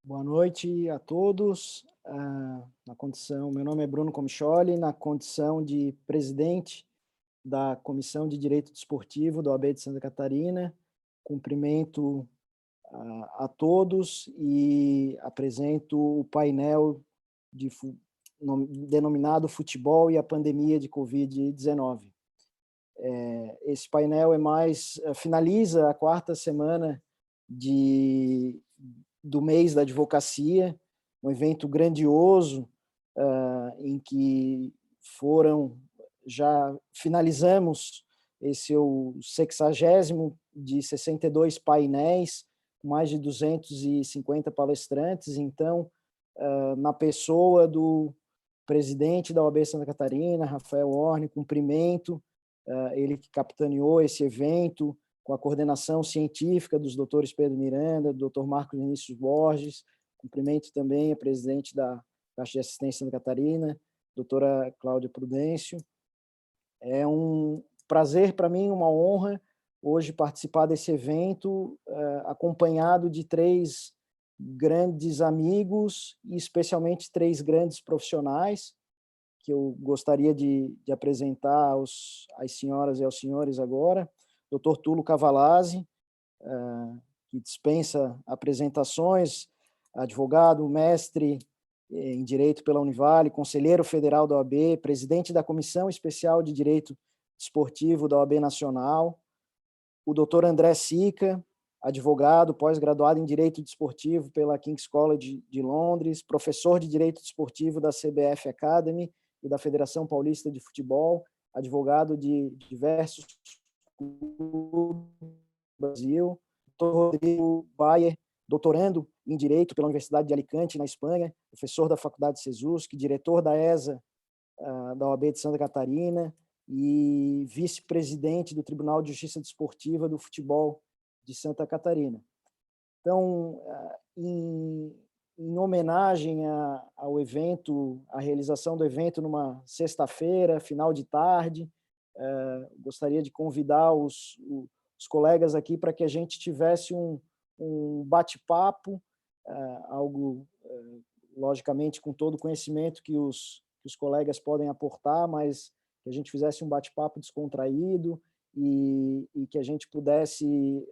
Boa noite a todos. Meu nome é Bruno Comicholi, na condição de presidente da Comissão de Direito Desportivo da OAB de Santa Catarina. Cumprimento a todos e apresento o painel denominado Futebol e a Pandemia de Covid-19. Esse painel finaliza a quarta semana do mês da advocacia, um evento grandioso em que já finalizamos esse o 60º de 62 painéis, com mais de 250 palestrantes. Então, na pessoa do presidente da OAB Santa Catarina, Rafael Orne, cumprimento, ele que capitaneou esse evento, com a coordenação científica dos doutores Pedro Miranda, do Dr. Marcos Vinícius Borges. Cumprimento também a presidente da Caixa de Assistência Santa Catarina, doutora Cláudia Prudêncio. É um prazer para mim, uma honra, hoje participar desse evento, acompanhado de 3 grandes amigos e especialmente 3 grandes profissionais, que eu gostaria de apresentar às senhoras e aos senhores agora. Dr. Tulo Cavalazzi, que dispensa apresentações, advogado, mestre em Direito pela Univale, conselheiro federal da OAB, presidente da Comissão Especial de Direito Desportivo da OAB Nacional. O Dr. André Sica, advogado, pós-graduado em Direito Desportivo pela King's College de Londres, professor de Direito Desportivo da CBF Academy e da Federação Paulista de Futebol, advogado de diversos clubes do Brasil. Dr. Rodrigo Bayer, doutorando em Direito pela Universidade de Alicante, na Espanha, professor da Faculdade Sesusk, diretor da ESA da OAB de Santa Catarina e vice-presidente do Tribunal de Justiça Desportiva do Futebol de Santa Catarina. Então, em homenagem ao evento, à realização do evento numa sexta-feira, final de tarde, gostaria de convidar os colegas aqui para que a gente tivesse um bate-papo, algo, logicamente, com todo o conhecimento que os colegas podem aportar, mas que a gente fizesse um bate-papo descontraído e que a gente pudesse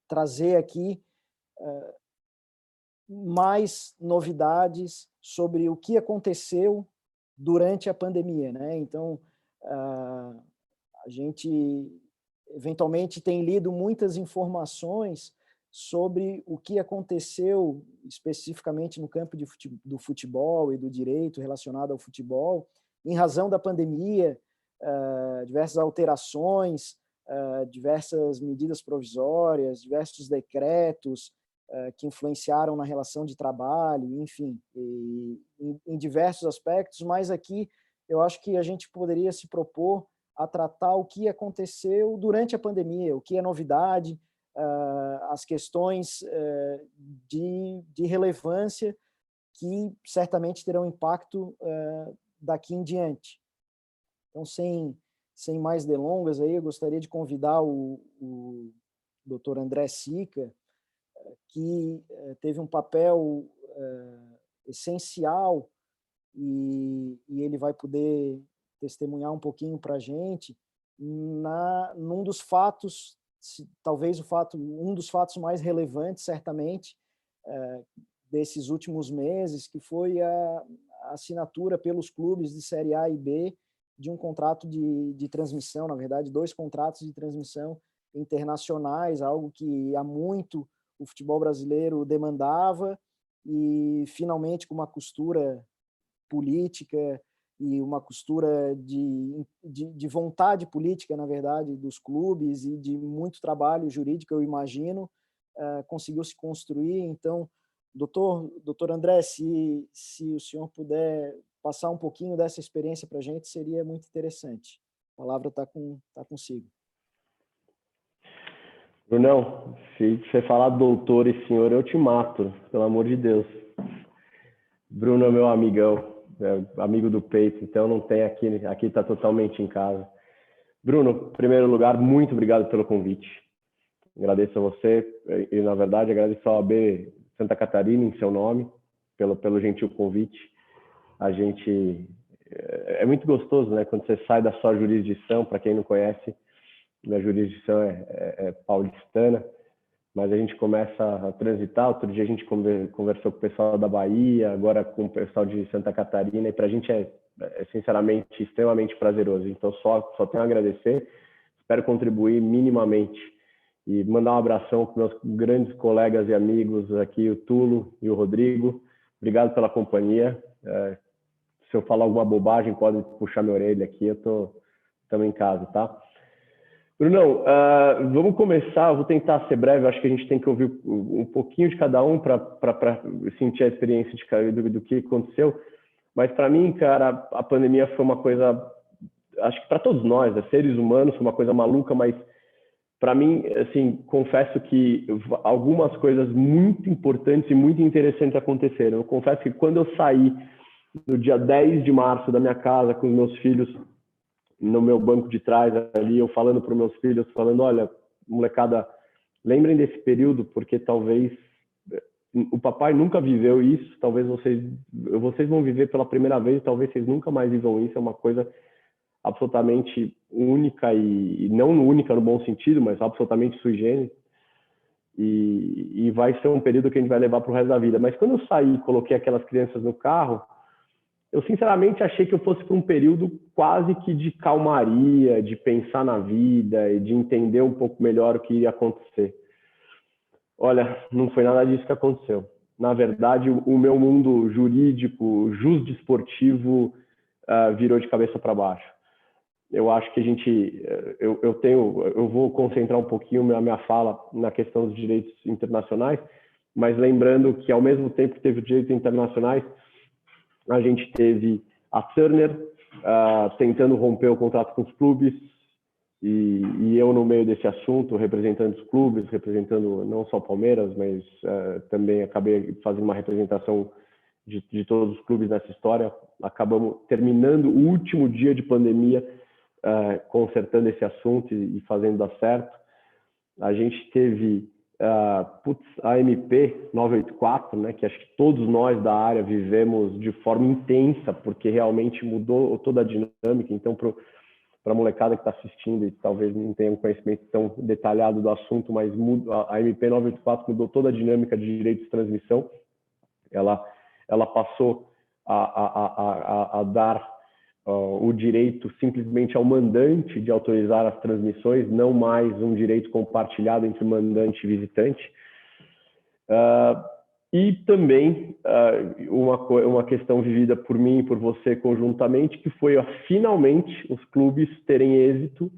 trazer aqui mais novidades sobre o que aconteceu durante a pandemia, né? Então, a gente eventualmente tem lido muitas informações sobre o que aconteceu especificamente no campo do futebol e do direito relacionado ao futebol, em razão da pandemia, diversas alterações, diversas medidas provisórias, diversos decretos que influenciaram na relação de trabalho, enfim, em diversos aspectos, mas aqui eu acho que a gente poderia se propor a tratar o que aconteceu durante a pandemia, o que é novidade, as questões de relevância que certamente terão impacto daqui em diante. Então, sem mais delongas, aí, eu gostaria de convidar o Dr. André Sica, que teve um papel essencial e ele vai poder testemunhar um pouquinho para a gente num dos fatos, talvez um dos fatos mais relevantes, certamente, desses últimos meses, que foi a assinatura pelos clubes de Série A e B de um contrato de transmissão, na verdade, 2 contratos de transmissão internacionais, algo que há muito o futebol brasileiro demandava, e finalmente com uma costura política e uma costura de vontade política, na verdade, dos clubes e de muito trabalho jurídico, eu imagino, conseguiu se construir. Então, doutor André, se o senhor puder passar um pouquinho dessa experiência para a gente, seria muito interessante. A palavra está consigo. Brunão, se você falar doutor e senhor, eu te mato, pelo amor de Deus. Bruno é meu amigão, é amigo do peito, então não tem aqui está totalmente em casa. Bruno, em primeiro lugar, muito obrigado pelo convite. Agradeço a você e, na verdade, agradeço a OAB Santa Catarina em seu nome, pelo gentil convite. A gente... É muito gostoso, né? Quando você sai da sua jurisdição, para quem não conhece, minha jurisdição é paulistana, mas a gente começa a transitar. Outro dia a gente conversou com o pessoal da Bahia, agora com o pessoal de Santa Catarina, e para a gente é sinceramente extremamente prazeroso. Então só tenho a agradecer, espero contribuir minimamente e mandar um abração para meus grandes colegas e amigos aqui, o Tulo e o Rodrigo. Obrigado pela companhia. Se eu falar alguma bobagem, pode puxar minha orelha aqui, estamos em casa, tá? Brunão, vamos começar, eu vou tentar ser breve, acho que a gente tem que ouvir um pouquinho de cada um para sentir a experiência do que aconteceu, mas para mim, cara, a pandemia foi uma coisa, acho que para todos nós, seres humanos, foi uma coisa maluca, mas para mim, assim, confesso que algumas coisas muito importantes e muito interessantes aconteceram. Eu confesso que quando eu saí no dia 10 de março da minha casa com os meus filhos no meu banco de trás ali, eu falando para os meus filhos, falando, olha, molecada, lembrem desse período, porque talvez o papai nunca viveu isso, talvez vocês vão viver pela primeira vez, talvez vocês nunca mais vivam isso, é uma coisa absolutamente única e não única no bom sentido, mas absolutamente sui generis, e vai ser um período que a gente vai levar para o resto da vida. Mas quando eu saí e coloquei aquelas crianças no carro, eu sinceramente achei que eu fosse para um período quase que de calmaria, de pensar na vida e de entender um pouco melhor o que ia acontecer. Olha, não foi nada disso que aconteceu. Na verdade, o meu mundo jurídico, jusdesportivo, virou de cabeça para baixo. Eu acho que eu vou concentrar um pouquinho a minha fala na questão dos direitos internacionais, mas lembrando que ao mesmo tempo que teve os direitos internacionais, a gente teve a Turner tentando romper o contrato com os clubes e eu no meio desse assunto, representando os clubes, representando não só o Palmeiras, mas também acabei fazendo uma representação de todos os clubes nessa história. Acabamos terminando o último dia de pandemia consertando esse assunto e fazendo dar certo. A gente teve a MP 984, né, que acho que todos nós da área vivemos de forma intensa, porque realmente mudou toda a dinâmica. Então, para a molecada que está assistindo e talvez não tenha um conhecimento tão detalhado do assunto, mas a MP 984 mudou toda a dinâmica de direitos de transmissão. Ela passou a dar o direito simplesmente ao mandante de autorizar as transmissões, não mais um direito compartilhado entre mandante e visitante. E também uma questão vivida por mim e por você conjuntamente, que foi finalmente os clubes terem êxito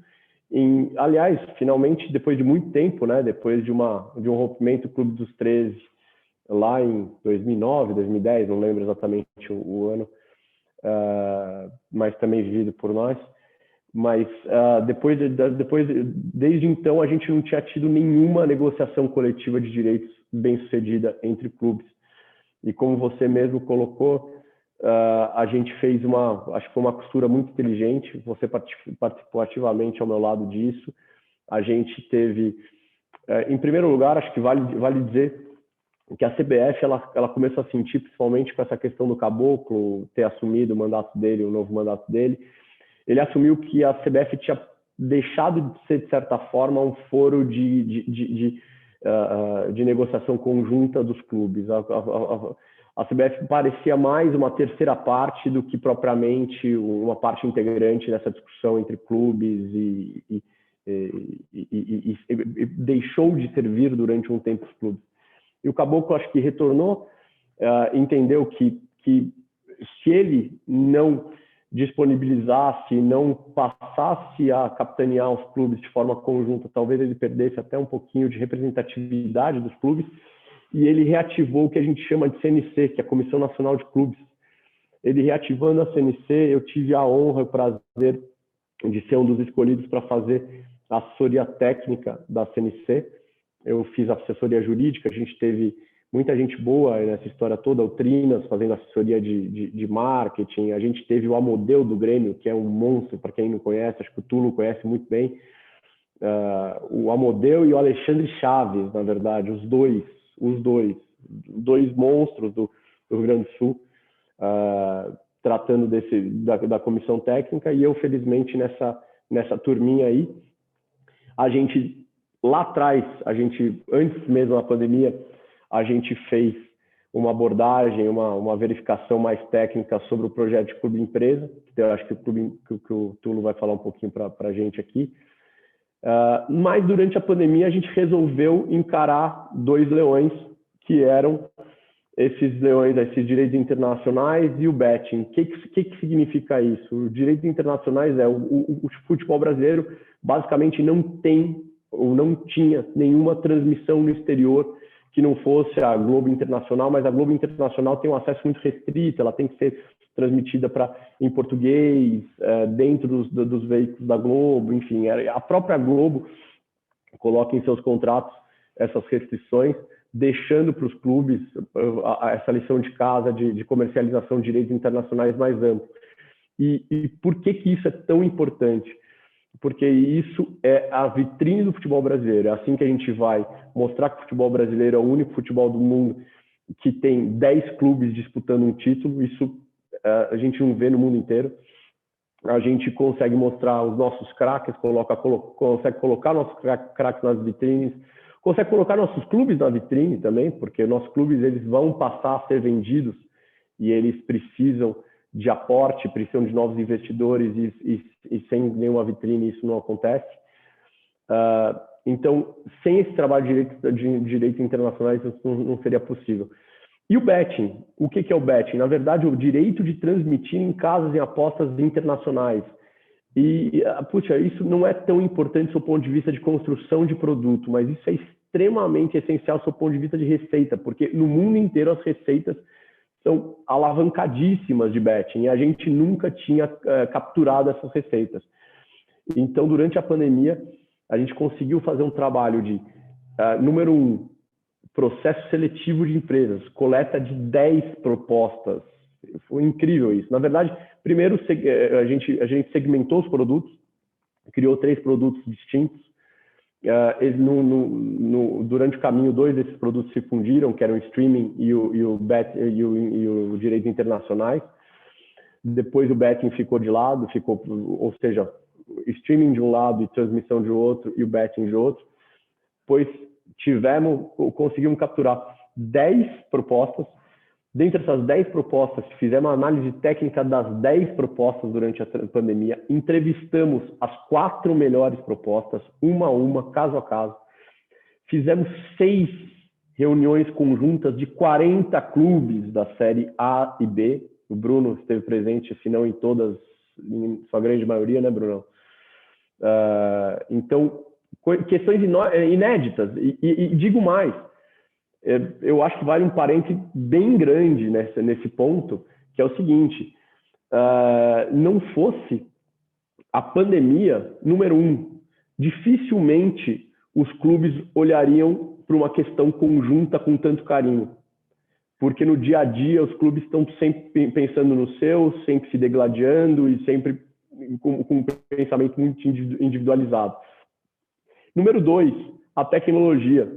aliás, finalmente, depois de muito tempo, né, depois de um rompimento do Clube dos 13, lá em 2009, 2010, não lembro exatamente o ano, mas também vivido por nós. Mas desde então, a gente não tinha tido nenhuma negociação coletiva de direitos bem-sucedida entre clubes. E como você mesmo colocou, a gente fez acho que foi uma costura muito inteligente, você participou ativamente ao meu lado disso. A gente teve, em primeiro lugar, acho que vale dizer que a CBF ela começou a sentir, principalmente com essa questão do Caboclo ter assumido o mandato dele, o novo mandato dele. Ele assumiu que a CBF tinha deixado de ser, de certa forma, um foro de negociação conjunta dos clubes. A CBF parecia mais uma terceira parte do que propriamente uma parte integrante dessa discussão entre clubes e deixou de servir durante um tempo os clubes. E o Caboclo, acho que retornou, entendeu que se ele não disponibilizasse, não passasse a capitanear os clubes de forma conjunta, talvez ele perdesse até um pouquinho de representatividade dos clubes, e ele reativou o que a gente chama de CNC, que é a Comissão Nacional de Clubes. Ele reativando a CNC, eu tive a honra e o prazer de ser um dos escolhidos para fazer a assessoria técnica da CNC. Eu fiz a assessoria jurídica, a gente teve muita gente boa nessa história toda, o Trinas fazendo assessoria de marketing, a gente teve o Amodeu do Grêmio, que é um monstro, para quem não conhece, acho que o Tulo conhece muito bem, o Amodeu e o Alexandre Chaves, na verdade, os dois dois monstros do Rio Grande do Sul, tratando da comissão técnica, e eu, felizmente, nessa turminha aí, a gente, lá atrás, antes mesmo da pandemia, a gente fez uma abordagem, uma verificação mais técnica sobre o projeto de clube empresa, que eu acho que o Tulo vai falar um pouquinho para a gente aqui. Mas durante a pandemia a gente resolveu encarar dois leões, que eram esses leões, esses direitos internacionais e o betting. O que significa isso? Os direitos internacionais o futebol brasileiro basicamente não tem ou não tinha nenhuma transmissão no exterior que não fosse a Globo Internacional, mas a Globo Internacional tem um acesso muito restrito, ela tem que ser transmitida em português, dentro dos veículos da Globo, enfim, a própria Globo coloca em seus contratos essas restrições, deixando para os clubes essa lição de casa de comercialização de direitos internacionais mais ampla. E por que isso é tão importante? Porque isso é a vitrine do futebol brasileiro. É assim que a gente vai mostrar que o futebol brasileiro é o único futebol do mundo que tem 10 clubes disputando um título. Isso a gente não vê no mundo inteiro. A gente consegue mostrar os nossos craques, consegue colocar nossos craques nas vitrines, consegue colocar nossos clubes na vitrine também, porque nossos clubes eles vão passar a ser vendidos e eles precisam de aporte, precisam de novos investidores e sem nenhuma vitrine isso não acontece. Então, sem esse trabalho de direitos internacionais, isso não seria possível. E o betting? O que é o betting? Na verdade, o direito de transmitir em casas em apostas internacionais. E, puxa, isso não é tão importante do seu ponto de vista de construção de produto, mas isso é extremamente essencial do seu ponto de vista de receita, porque no mundo inteiro as receitas são alavancadíssimas de betting e a gente nunca tinha capturado essas receitas. Então, durante a pandemia, a gente conseguiu fazer um trabalho de, número 1, processo seletivo de empresas, coleta de 10 propostas. Foi incrível isso. Na verdade, primeiro a gente segmentou os produtos, criou 3 produtos distintos. Durante o caminho, 2 desses produtos se fundiram, que eram o streaming e o direito internacionais. Depois o betting ficou de lado, ou seja, streaming de um lado e transmissão de outro, e o betting de outro. Depois conseguimos capturar 10 propostas. Dentre essas 10 propostas, fizemos uma análise técnica das 10 propostas durante a pandemia, entrevistamos as 4 melhores propostas, uma a uma, caso a caso. Fizemos 6 reuniões conjuntas de 40 clubes da Série A e B. O Bruno esteve presente, se não em todas, em sua grande maioria, né, Bruno? Então, questões inéditas. E digo mais, eu acho que vale um parêntese bem grande nesse ponto, que é o seguinte, não fosse a pandemia, número 1, dificilmente os clubes olhariam para uma questão conjunta com tanto carinho, porque no dia a dia os clubes estão sempre pensando no seu, sempre se degladiando e sempre com um pensamento muito individualizado. Número 2, a tecnologia.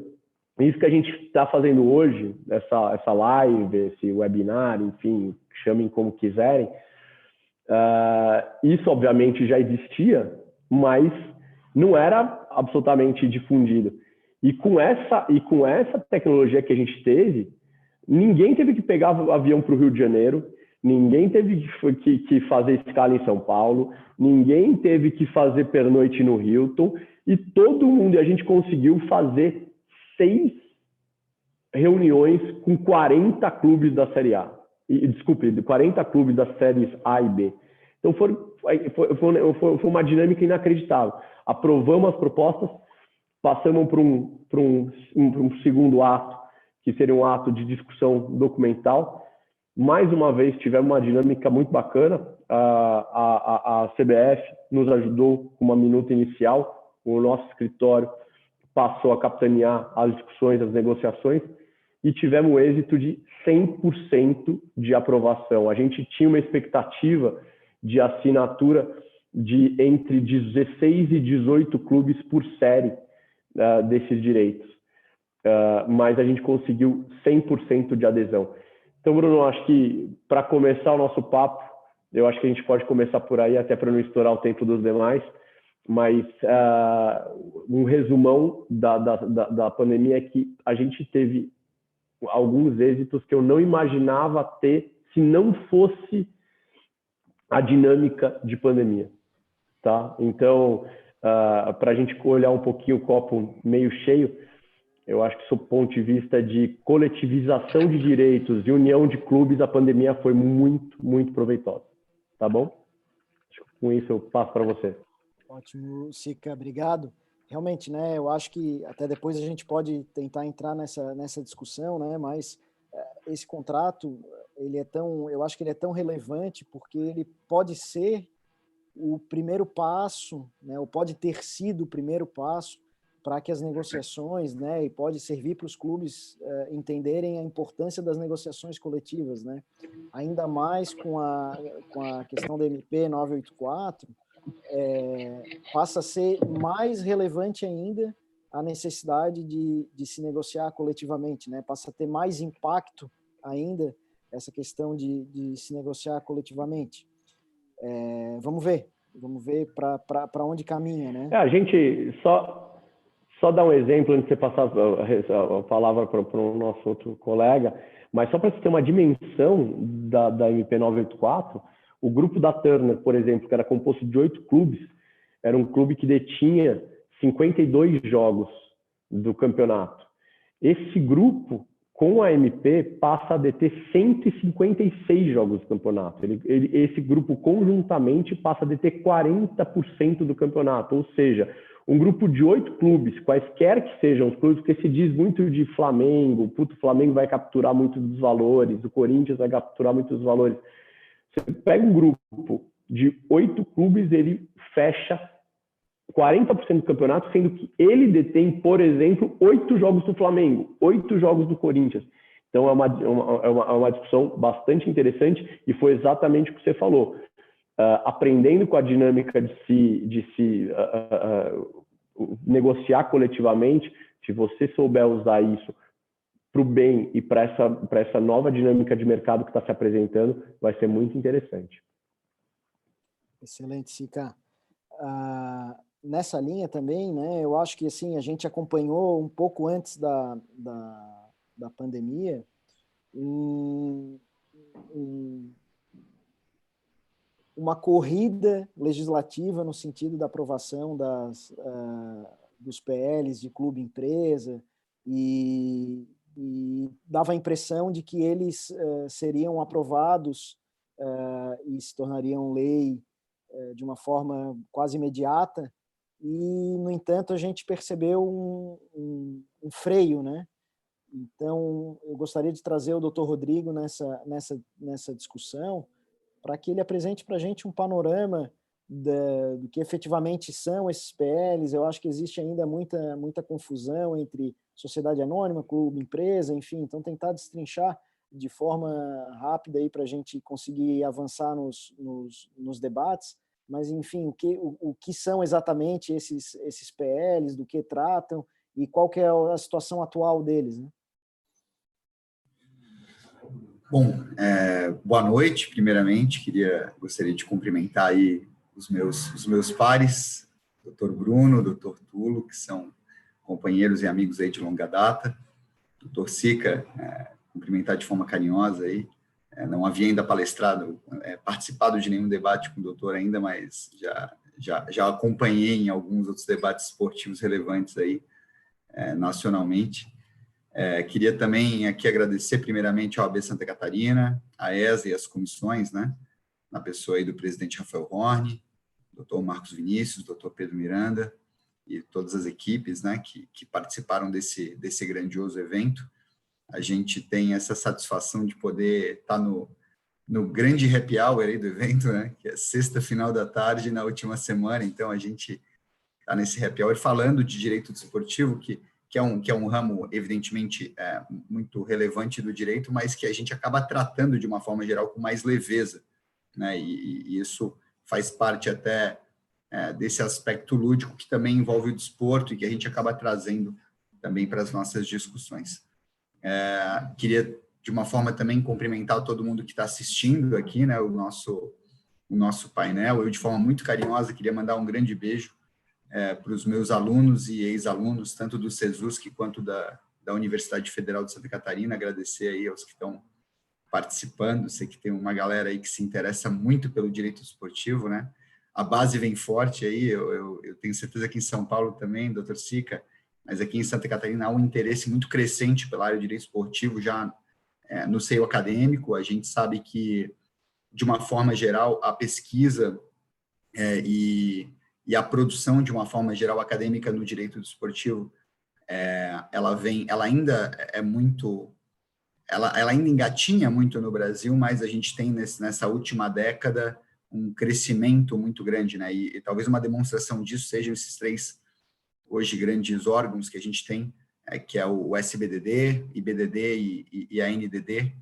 Isso que a gente está fazendo hoje, essa live, esse webinar, enfim, chamem como quiserem, isso obviamente já existia, mas não era absolutamente difundido. E com essa tecnologia que a gente teve, ninguém teve que pegar avião para o Rio de Janeiro, ninguém teve que fazer escala em São Paulo, ninguém teve que fazer pernoite no Hilton, e todo mundo, e a gente conseguiu fazer 6 reuniões com 40 clubes da Série A. Desculpe, 40 clubes das séries A e B. Então, foi uma dinâmica inacreditável. Aprovamos as propostas, passamos para um segundo ato, que seria um ato de discussão documental. Mais uma vez, tivemos uma dinâmica muito bacana. A CBF nos ajudou com uma minuta inicial. O nosso escritório passou a capitanear as discussões, as negociações, e tivemos um êxito de 100% de aprovação. A gente tinha uma expectativa de assinatura de entre 16 e 18 clubes por série desses direitos. mas a gente conseguiu 100% de adesão. Então, Bruno, acho que para começar o nosso papo, eu acho que a gente pode começar por aí, até para não estourar o tempo dos demais, mas um resumão da pandemia é que a gente teve alguns êxitos que eu não imaginava ter se não fosse a dinâmica de pandemia, tá? Então, para a gente olhar um pouquinho o copo meio cheio, eu acho que, sob o ponto de vista de coletivização de direitos e união de clubes, a pandemia foi muito, muito proveitosa, tá bom? Acho que com isso eu passo para você. Ótimo, Sica, obrigado. Realmente, né, eu acho que até depois a gente pode tentar entrar nessa discussão, né, mas esse contrato, eu acho que ele é tão relevante porque ele pode ser o primeiro passo, né, ou pode ter sido o primeiro passo para que as negociações, né, e pode servir para os clubes entenderem a importância das negociações coletivas, né, ainda mais com a questão da MP 984, passa a ser mais relevante ainda a necessidade de se negociar coletivamente, né? Passa a ter mais impacto ainda essa questão de se negociar coletivamente. Vamos ver para onde caminha, né? A gente só dar um exemplo antes de você passar a palavra para o nosso outro colega, mas só para você ter uma dimensão da MP 984, o grupo da Turner, por exemplo, que era composto de 8 clubes, era um clube que detinha 52 jogos do campeonato. Esse grupo, com a MP, passa a deter 156 jogos do campeonato. Esse grupo, conjuntamente, passa a deter 40% do campeonato. Ou seja, um grupo de 8 clubes, quaisquer que sejam os clubes, porque se diz muito de Flamengo, o Flamengo vai capturar muito dos valores, o Corinthians vai capturar muito dos valores. Você pega um grupo de 8 clubes, ele fecha 40% do campeonato, sendo que ele detém, por exemplo, 8 jogos do Flamengo, 8 jogos do Corinthians. Então, é uma discussão bastante interessante e foi exatamente o que você falou. Aprendendo com a dinâmica de se negociar coletivamente, se você souber usar isso para o bem e para essa nova dinâmica de mercado que está se apresentando, vai ser muito interessante. Excelente, Sica. Nessa linha também, né, eu acho que assim, a gente acompanhou um pouco antes da pandemia uma corrida legislativa no sentido da aprovação dos PLs de clube-empresa e dava a impressão de que eles seriam aprovados e se tornariam lei de uma forma quase imediata, e, no entanto, a gente percebeu um freio, né? Então, eu gostaria de trazer o Dr. Rodrigo nessa discussão, para que ele apresente para a gente um panorama do que efetivamente são esses PLs. Eu acho que existe ainda muita confusão entre sociedade anônima, clube, empresa, enfim, então tentar destrinchar de forma rápida para a gente conseguir avançar nos debates, mas, enfim, o que são exatamente esses PLs, do que tratam e qual que é a situação atual deles, né? Bom, boa noite, primeiramente, gostaria de cumprimentar aí os meus pares, Dr. Bruno, Dr. Tulo, que são companheiros e amigos aí de longa data, Dr. Sica, cumprimentar de forma carinhosa aí, não havia ainda participado de nenhum debate com o doutor ainda, mas já acompanhei em alguns outros debates esportivos relevantes aí, nacionalmente. Queria também aqui agradecer primeiramente ao AB Santa Catarina, a ESA e as comissões, né, na pessoa aí do presidente Rafael Horn, doutor Marcos Vinícius, doutor Pedro Miranda e todas as equipes, né, que participaram desse grandioso evento. A gente tem essa satisfação de poder estar no grande happy hour aí do evento, né, que é sexta final da tarde na última semana. Então, a gente está nesse happy hour falando de direito desportivo, que é um ramo, evidentemente, muito relevante do direito, mas que a gente acaba tratando, de uma forma geral, com mais leveza, né, e isso faz parte até desse aspecto lúdico que também envolve o desporto e que a gente acaba trazendo também para as nossas discussões. Queria, de uma forma também, cumprimentar todo mundo que está assistindo aqui, né, o nosso painel. Eu, de forma muito carinhosa, queria mandar um grande beijo para os meus alunos e ex-alunos, tanto do SESUSC quanto da Universidade Federal de Santa Catarina, agradecer aí aos que estão participando. Sei que tem uma galera aí que se interessa muito pelo direito esportivo, né? A base vem forte aí, eu tenho certeza que em São Paulo também, doutor Sica, mas aqui em Santa Catarina há um interesse muito crescente pela área de direito esportivo já no seio acadêmico. A gente sabe que, de uma forma geral, a pesquisa e a produção, de uma forma geral, acadêmica no direito esportivo, ela ainda é muito... Ela ainda engatinha muito no Brasil, mas a gente tem nessa última década um crescimento muito grande, né? E talvez uma demonstração disso sejam esses 3 hoje grandes órgãos que a gente tem, que é o SBDD, IBDD e a NDD.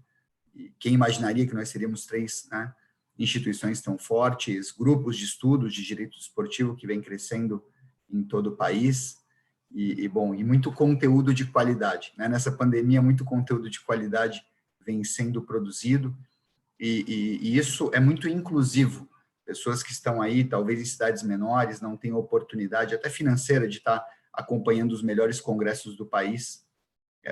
E quem imaginaria que nós seríamos 3, né, instituições tão fortes, grupos de estudos de direito esportivo que vem crescendo em todo o país. E muito conteúdo de qualidade, né? Nessa pandemia, muito conteúdo de qualidade vem sendo produzido, e isso é muito inclusivo. Pessoas que estão aí, talvez em cidades menores, não têm oportunidade, até financeira, de estar acompanhando os melhores congressos do país,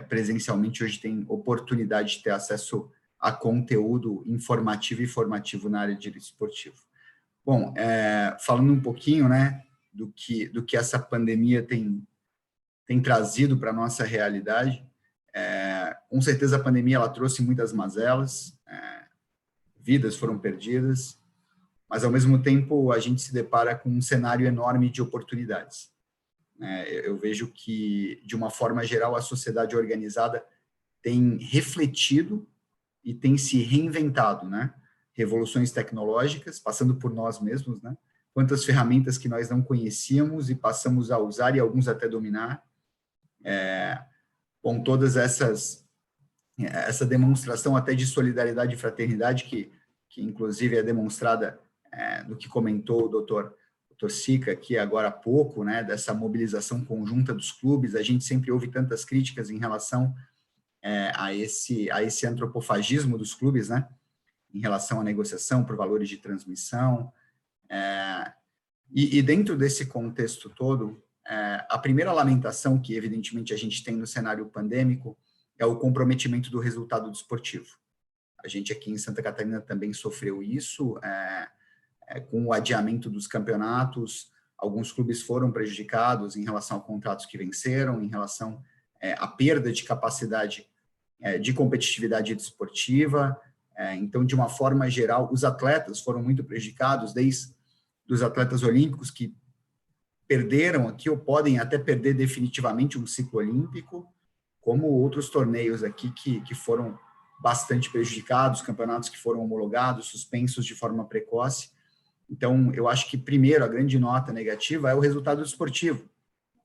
presencialmente, hoje tem oportunidade de ter acesso a conteúdo informativo e formativo na área de direito esportivo. Bom, falando um pouquinho, né, do que essa pandemia tem trazido para a nossa realidade, com certeza a pandemia ela trouxe muitas mazelas, vidas foram perdidas, mas ao mesmo tempo a gente se depara com um cenário enorme de oportunidades. Eu vejo que, de uma forma geral, a sociedade organizada tem refletido e tem se reinventado, né? Revoluções tecnológicas, passando por nós mesmos, né? Quantas ferramentas que nós não conhecíamos e passamos a usar, e alguns até dominar. Todas essa demonstração até de solidariedade e fraternidade que inclusive é demonstrada no que comentou o doutor Sica aqui agora há pouco, né, dessa mobilização conjunta dos clubes. A gente sempre ouve tantas críticas em relação a esse antropofagismo dos clubes, né, em relação à negociação por valores de transmissão. E dentro desse contexto todo, a primeira lamentação que, evidentemente, a gente tem no cenário pandêmico é o comprometimento do resultado desportivo. A gente aqui em Santa Catarina também sofreu isso, com o adiamento dos campeonatos. Alguns clubes foram prejudicados em relação a contratos que venceram, em relação à perda de capacidade de competitividade desportiva. Então, de uma forma geral, os atletas foram muito prejudicados, desde os atletas olímpicos que perderam aqui ou podem até perder definitivamente um ciclo olímpico, como outros torneios aqui que foram bastante prejudicados, campeonatos que foram homologados, suspensos de forma precoce. Então, eu acho que, primeiro, a grande nota negativa é o resultado esportivo,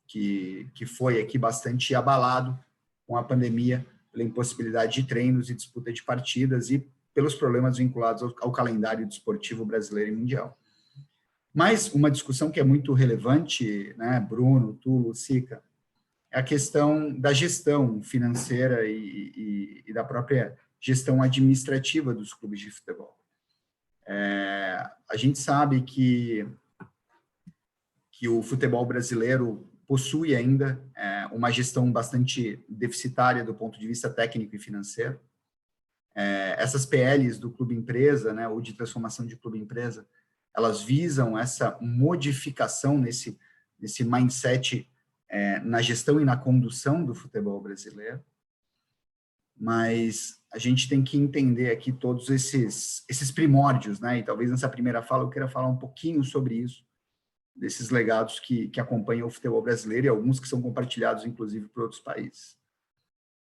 que foi aqui bastante abalado com a pandemia, pela impossibilidade de treinos e disputa de partidas e pelos problemas vinculados ao calendário desportivo brasileiro e mundial. Mas uma discussão que é muito relevante, né, Bruno, Tulo, Sica, é a questão da gestão financeira e da própria gestão administrativa dos clubes de futebol. A gente sabe que o futebol brasileiro possui ainda uma gestão bastante deficitária do ponto de vista técnico e financeiro. Essas PLs do clube empresa, né, ou de transformação de clube empresa, elas visam essa modificação nesse mindset na gestão e na condução do futebol brasileiro. Mas a gente tem que entender aqui todos esses primórdios, né? E talvez nessa primeira fala eu queira falar um pouquinho sobre isso, desses legados que acompanham o futebol brasileiro e alguns que são compartilhados, inclusive, por outros países.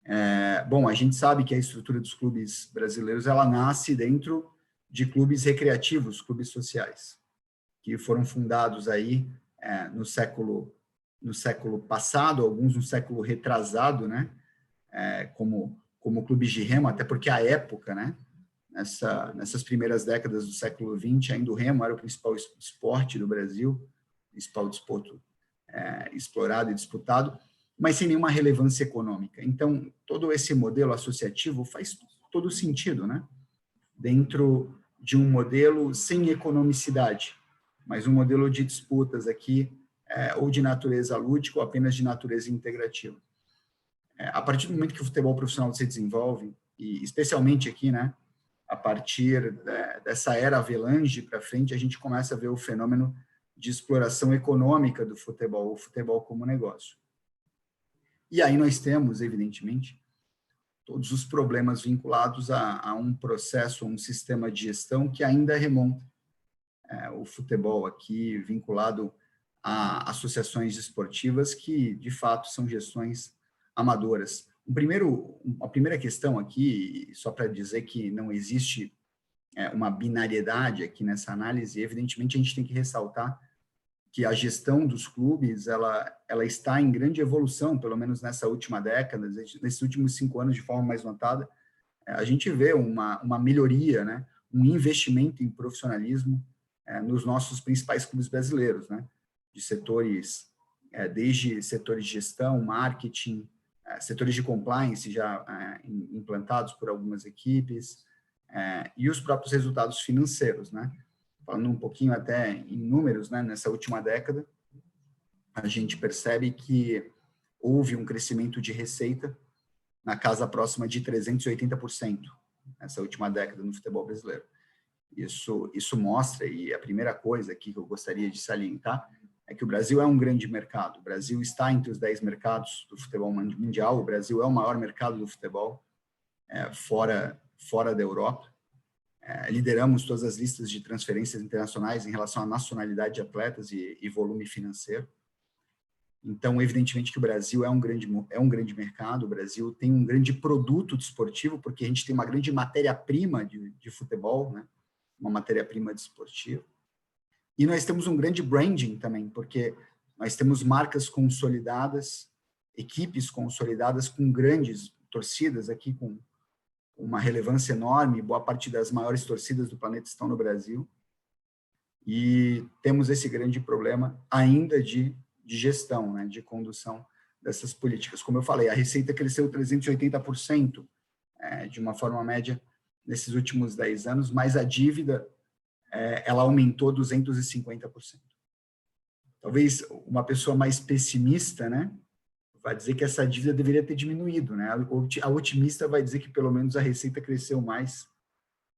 A gente sabe que a estrutura dos clubes brasileiros ela nasce dentro de clubes recreativos, clubes sociais, que foram fundados aí no século passado, alguns no século retrasado, né? Como clubes de remo, até porque à época, né? Nessas primeiras décadas do século XX, ainda o remo era o principal esporte do Brasil, principal desporto explorado e disputado, mas sem nenhuma relevância econômica. Então, todo esse modelo associativo faz todo sentido, né? Dentro de um modelo sem economicidade, mas um modelo de disputas aqui, ou de natureza lúdica ou apenas de natureza integrativa. A partir do momento que o futebol profissional se desenvolve, e especialmente aqui, né, a partir dessa era Avelange para frente, a gente começa a ver o fenômeno de exploração econômica do futebol, o futebol como negócio. E aí nós temos, evidentemente, todos os problemas vinculados a um processo, a um sistema de gestão que ainda remonta o futebol aqui, vinculado a associações esportivas que, de fato, são gestões amadoras. A primeira questão aqui, só para dizer que não existe uma binariedade aqui nessa análise, evidentemente a gente tem que ressaltar que a gestão dos clubes, ela está em grande evolução, pelo menos nessa última década, nesses últimos 5 anos, de forma mais notada, a gente vê uma melhoria, né, um investimento em profissionalismo nos nossos principais clubes brasileiros, né, de setores, desde setores de gestão, marketing, setores de compliance já implantados por algumas equipes, e os próprios resultados financeiros, né? Falando um pouquinho até em números, né? Nessa última década, a gente percebe que houve um crescimento de receita na casa próxima de 380% nessa última década no futebol brasileiro. Isso mostra, e a primeira coisa aqui que eu gostaria de salientar, é que o Brasil é um grande mercado. O Brasil está entre os 10 mercados do futebol mundial. O Brasil é o maior mercado do futebol fora da Europa. Lideramos todas as listas de transferências internacionais em relação à nacionalidade de atletas e volume financeiro. Então, evidentemente que o Brasil é um grande mercado. O Brasil tem um grande produto desportivo, porque a gente tem uma grande matéria-prima de futebol, né? Uma matéria-prima desportiva. E nós temos um grande branding também, porque nós temos marcas consolidadas, equipes consolidadas com grandes torcidas aqui, com uma relevância enorme. Boa parte das maiores torcidas do planeta estão no Brasil. E temos esse grande problema ainda de gestão, né, de condução dessas políticas. Como eu falei, a receita cresceu 380% de uma forma média nesses últimos 10 anos, mas a dívida ela aumentou 250%. Talvez uma pessoa mais pessimista, né, vai dizer que essa dívida deveria ter diminuído, né? A otimista vai dizer que pelo menos a receita cresceu mais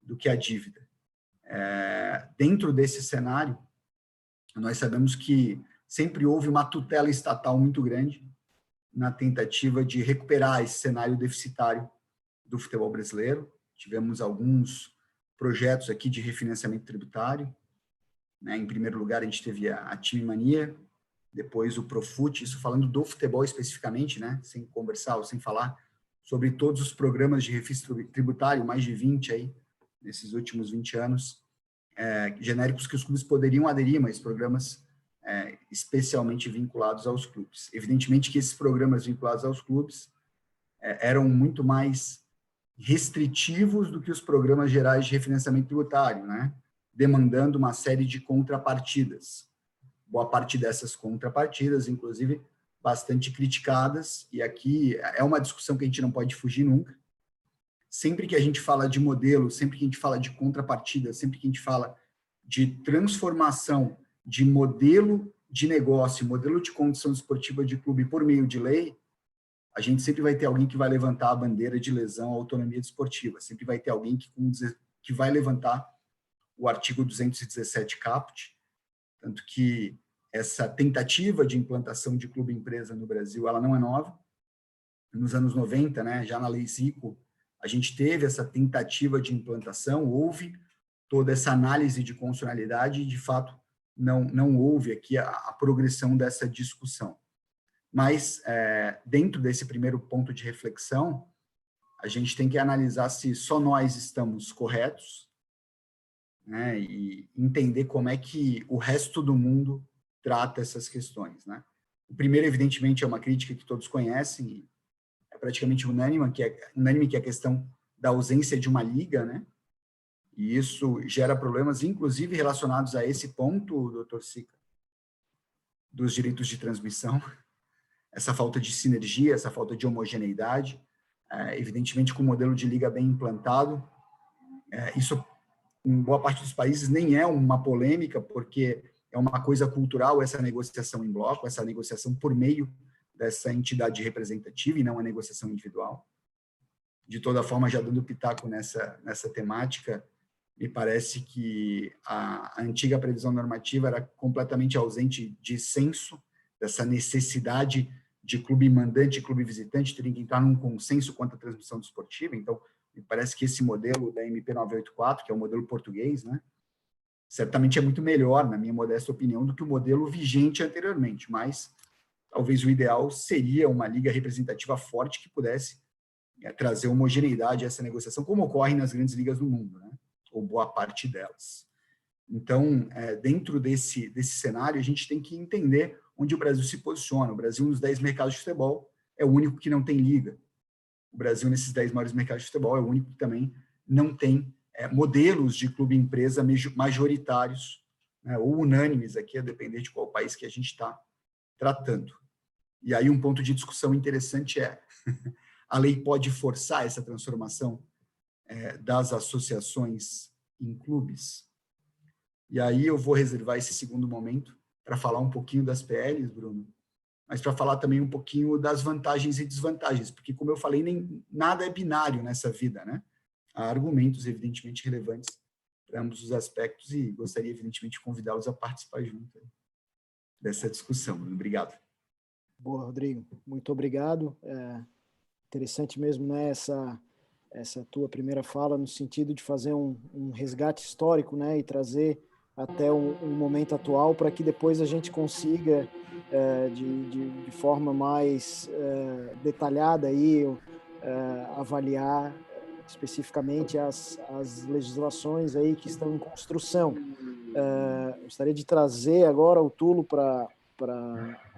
do que a dívida. Dentro desse cenário, nós sabemos que sempre houve uma tutela estatal muito grande na tentativa de recuperar esse cenário deficitário do futebol brasileiro. Tivemos alguns projetos aqui de refinanciamento tributário, né? Em primeiro lugar, a gente teve a Time Mania, depois o Profut, isso falando do futebol especificamente, né? Sem conversar ou sem falar sobre todos os programas de refis tributário, mais de 20 aí, nesses últimos 20 anos, genéricos que os clubes poderiam aderir, mas programas especialmente vinculados aos clubes. Evidentemente que esses programas vinculados aos clubes eram muito mais restritivos do que os programas gerais de refinanciamento tributário, né? Demandando uma série de contrapartidas. Boa parte dessas contrapartidas, inclusive, bastante criticadas, e aqui é uma discussão que a gente não pode fugir nunca. Sempre que a gente fala de modelo, sempre que a gente fala de contrapartida, sempre que a gente fala de transformação de modelo de negócio, modelo de condição esportiva de clube por meio de lei, a gente sempre vai ter alguém que vai levantar a bandeira de lesão à autonomia desportiva, sempre vai ter alguém que vai levantar o artigo 217 caput, tanto que essa tentativa de implantação de clube-empresa no Brasil, ela não é nova. Nos anos 90, né, já na Lei Zico, a gente teve essa tentativa de implantação, houve toda essa análise de constitucionalidade e, de fato, não houve aqui a progressão dessa discussão. Mas, dentro desse primeiro ponto de reflexão, a gente tem que analisar se só nós estamos corretos, né, e entender como é que o resto do mundo trata essas questões, né? O primeiro, evidentemente, é uma crítica que todos conhecem, é praticamente unânime, que é a questão da ausência de uma liga, né? E isso gera problemas, inclusive relacionados a esse ponto, doutor Sica, dos direitos de transmissão. essa falta de sinergia, essa falta de homogeneidade. Evidentemente, com o modelo de liga bem implantado, isso, em boa parte dos países, nem é uma polêmica, porque é uma coisa cultural essa negociação em bloco, essa negociação por meio dessa entidade representativa e não a negociação individual. De toda forma, já dando pitaco nessa temática, me parece que a antiga previsão normativa era completamente ausente de senso dessa necessidade de clube mandante e clube visitante terem que entrar num consenso quanto à transmissão desportiva. Então, me parece que esse modelo da MP 984, que é o modelo português, né, certamente é muito melhor, na minha modesta opinião, do que o modelo vigente anteriormente, mas talvez o ideal seria uma liga representativa forte que pudesse trazer homogeneidade a essa negociação, como ocorre nas grandes ligas do mundo, né, ou boa parte delas. Então, dentro desse cenário, a gente tem que entender onde o Brasil se posiciona. O Brasil, nos 10 mercados de futebol, é o único que não tem liga. O Brasil, nesses 10 maiores mercados de futebol, é o único que também não tem modelos de clube-empresa majoritários, né, ou unânimes aqui, a depender de qual país que a gente está tratando. E aí um ponto de discussão interessante é, a lei pode forçar essa transformação das associações em clubes? E aí eu vou reservar esse segundo momento para falar um pouquinho das PLs, Bruno, mas para falar também um pouquinho das vantagens e desvantagens, porque, como eu falei, nada é binário nessa vida, né? Há argumentos, evidentemente, relevantes para ambos os aspectos e gostaria, evidentemente, de convidá-los a participar junto dessa discussão. Obrigado. Boa, Rodrigo. Muito obrigado. Interessante mesmo, né, essa tua primeira fala, no sentido de fazer um resgate histórico, né, e trazer até o momento atual, para que depois a gente consiga, de forma mais detalhada, aí, avaliar especificamente as legislações aí que estão em construção. Gostaria de trazer agora o Tulo para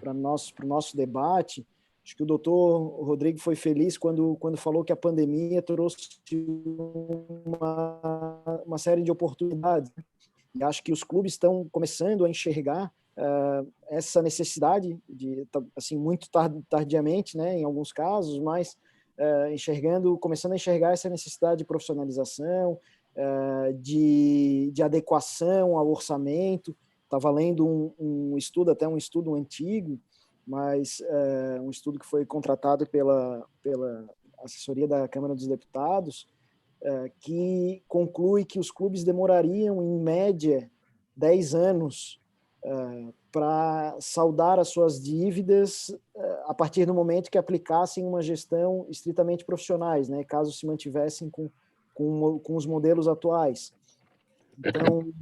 o nosso debate. Acho que o doutor Rodrigo foi feliz quando falou que a pandemia trouxe uma série de oportunidades. E acho que os clubes estão começando a enxergar essa necessidade, assim, muito tardiamente, né, em alguns casos, mas começando a enxergar essa necessidade de profissionalização, de adequação ao orçamento. Estava lendo um estudo, até um estudo antigo, mas um estudo que foi contratado pela assessoria da Câmara dos Deputados, que conclui que os clubes demorariam, em média, 10 anos para saldar as suas dívidas a partir do momento que aplicassem uma gestão estritamente profissionais, né, caso se mantivessem com os modelos atuais. Então,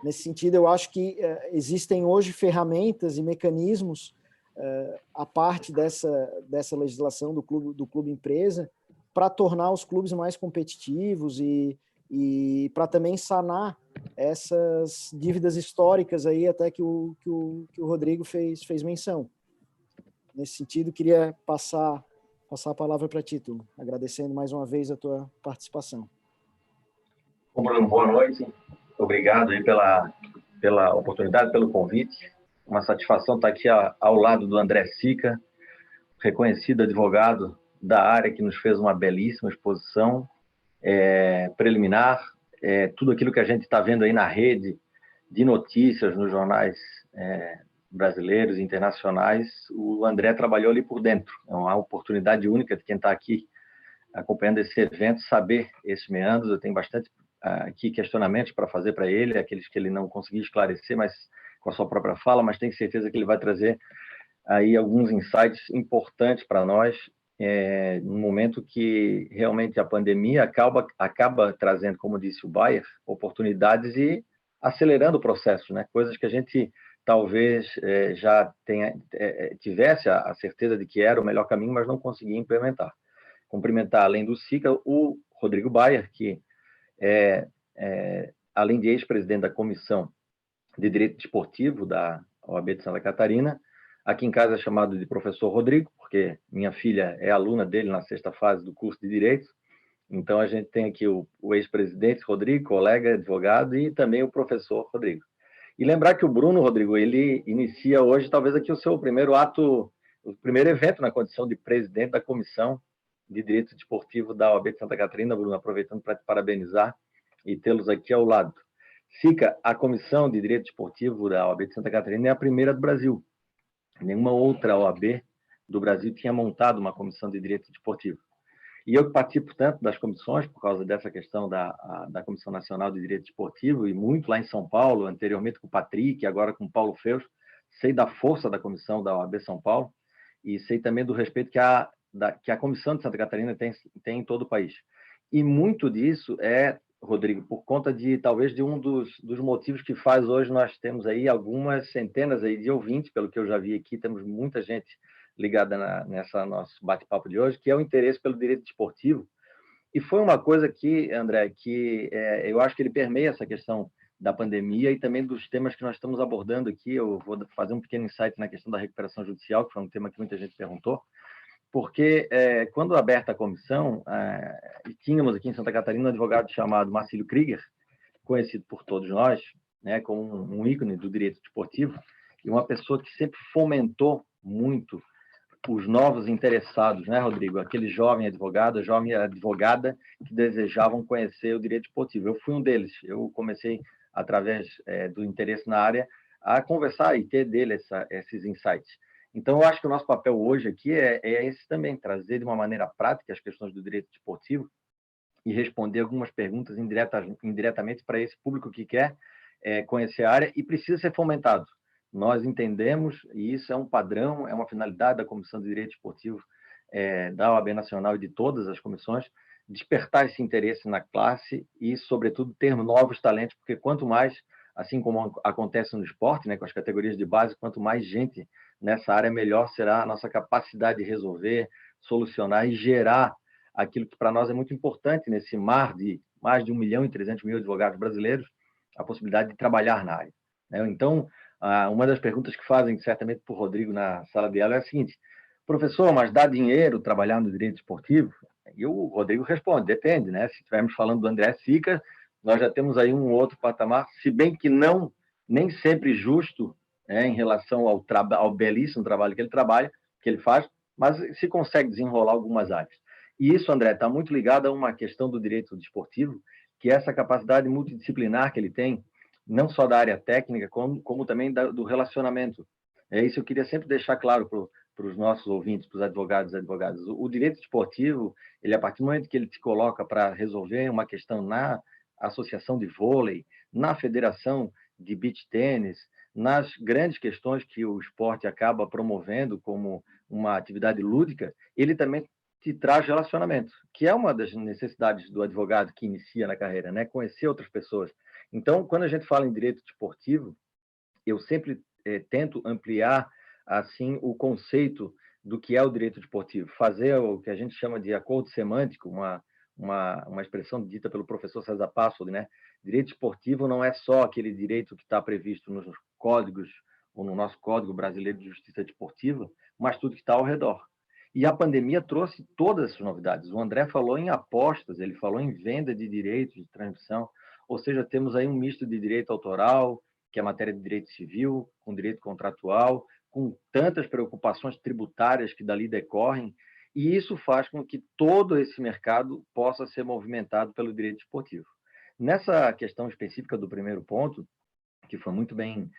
nesse sentido, eu acho que existem hoje ferramentas e mecanismos a parte dessa legislação do clube empresa para tornar os clubes mais competitivos e para também sanar essas dívidas históricas aí, até que o Rodrigo fez menção. Nesse sentido, queria passar a palavra para ti, Tulo, agradecendo mais uma vez a tua participação. Bom, Bruno, boa noite. Obrigado aí pela oportunidade, pelo convite. Uma satisfação estar aqui ao lado do André Sica, reconhecido advogado da área, que nos fez uma belíssima exposição preliminar. Tudo aquilo que a gente está vendo aí na rede de notícias, nos jornais brasileiros e internacionais, o André trabalhou ali por dentro. É uma oportunidade única de quem está aqui acompanhando esse evento, saber esses meandros. Eu tenho bastante aqui questionamentos para fazer para ele, aqueles que ele não conseguiu esclarecer, mas com a sua própria fala, mas tenho certeza que ele vai trazer aí alguns insights importantes para nós, no momento que realmente a pandemia acaba trazendo, como disse o Bayer, oportunidades e acelerando o processo, né? Coisas que a gente talvez já tivesse a certeza de que era o melhor caminho, mas não conseguia implementar. Cumprimentar, além do SICA, o Rodrigo Bayer, que além de ex-presidente da Comissão de Direito Desportivo da OAB de Santa Catarina, aqui em casa é chamado de professor Rodrigo, porque minha filha é aluna dele na 6ª fase do curso de Direito. Então, a gente tem aqui o ex-presidente Rodrigo, colega, advogado, e também o professor Rodrigo. E lembrar que o Bruno, Rodrigo, ele inicia hoje, talvez aqui o seu primeiro ato o primeiro evento na condição de presidente da Comissão de Direito Desportivo da OAB de Santa Catarina, Bruno, aproveitando para te parabenizar e tê-los aqui ao lado. Sica, a Comissão de Direito Desportivo da OAB de Santa Catarina é a primeira do Brasil. Nenhuma outra OAB do Brasil tinha montado uma Comissão de Direito Desportivo. E eu que participo tanto das comissões, por causa dessa questão da Comissão Nacional de Direito Desportivo, e muito lá em São Paulo, anteriormente com o Patrick, agora com o Paulo Feus, sei da força da comissão da OAB São Paulo, e sei também do respeito que a Comissão de Santa Catarina tem em todo o país. E muito disso é, Rodrigo, por conta talvez de um dos motivos que faz hoje nós temos aí algumas centenas aí de ouvintes, pelo que eu já vi aqui, temos muita gente ligada nessa nosso bate-papo de hoje, que é o interesse pelo direito desportivo. E foi uma coisa que, André, eu acho que ele permeia essa questão da pandemia e também dos temas que nós estamos abordando aqui. Eu vou fazer um pequeno insight na questão da recuperação judicial, que foi um tema que muita gente perguntou, porque quando aberta a comissão, tínhamos aqui em Santa Catarina um advogado chamado Marcílio Krieger, conhecido por todos nós, né, como um ícone do direito desportivo, e uma pessoa que sempre fomentou muito os novos interessados, né, Rodrigo? Aquele jovem advogado, jovem advogada que desejavam conhecer o direito desportivo. Eu fui um deles. Eu comecei, através do interesse na área, a conversar e ter dele esses insights. Então, eu acho que o nosso papel hoje aqui é esse também, trazer de uma maneira prática as questões do direito desportivo e responder algumas perguntas indiretamente para esse público que quer conhecer a área e precisa ser fomentado. Nós entendemos, e isso é um padrão, é uma finalidade da Comissão de Direito Esportivo da OAB Nacional e de todas as comissões, despertar esse interesse na classe e, sobretudo, ter novos talentos, porque quanto mais, assim como acontece no esporte, né, com as categorias de base, quanto mais gente nessa área, melhor será a nossa capacidade de resolver, solucionar e gerar aquilo que para nós é muito importante nesse mar de mais de 1.300.000 advogados brasileiros, a possibilidade de trabalhar na área, né? Então, uma das perguntas que fazem certamente para o Rodrigo na sala de aula é a seguinte: professor, mas dá dinheiro trabalhar no direito esportivo? E o Rodrigo responde: depende, né? Se estivermos falando do André Sica, nós já temos aí um outro patamar, se bem que nem sempre justo, né, em relação ao belíssimo trabalho que ele faz, mas se consegue desenrolar algumas áreas. E isso, André, está muito ligado a uma questão do direito desportivo, que é essa capacidade multidisciplinar que ele tem, não só da área técnica, como também do relacionamento. Isso eu queria sempre deixar claro para os nossos ouvintes, para os advogados e advogadas. O direito desportivo, ele, a partir do momento que ele te coloca para resolver uma questão na associação de vôlei, na federação de beach tênis, nas grandes questões que o esporte acaba promovendo como uma atividade lúdica, ele também te traz relacionamento, que é uma das necessidades do advogado que inicia na carreira, né? Conhecer outras pessoas. Então, quando a gente fala em direito desportivo, eu sempre tento ampliar assim o conceito do que é o direito desportivo, fazer o que a gente chama de acordo semântico, uma expressão dita pelo professor César Passoli, né? Direito desportivo não é só aquele direito que está previsto nos códigos ou no nosso Código Brasileiro de Justiça Desportiva, mas tudo que está ao redor. E a pandemia trouxe todas essas novidades. O André falou em apostas, ele falou em venda de direitos de transmissão, ou seja, temos aí um misto de direito autoral, que é a matéria de direito civil, com direito contratual, com tantas preocupações tributárias que dali decorrem, e isso faz com que todo esse mercado possa ser movimentado pelo direito esportivo. Nessa questão específica do primeiro ponto, que foi muito bem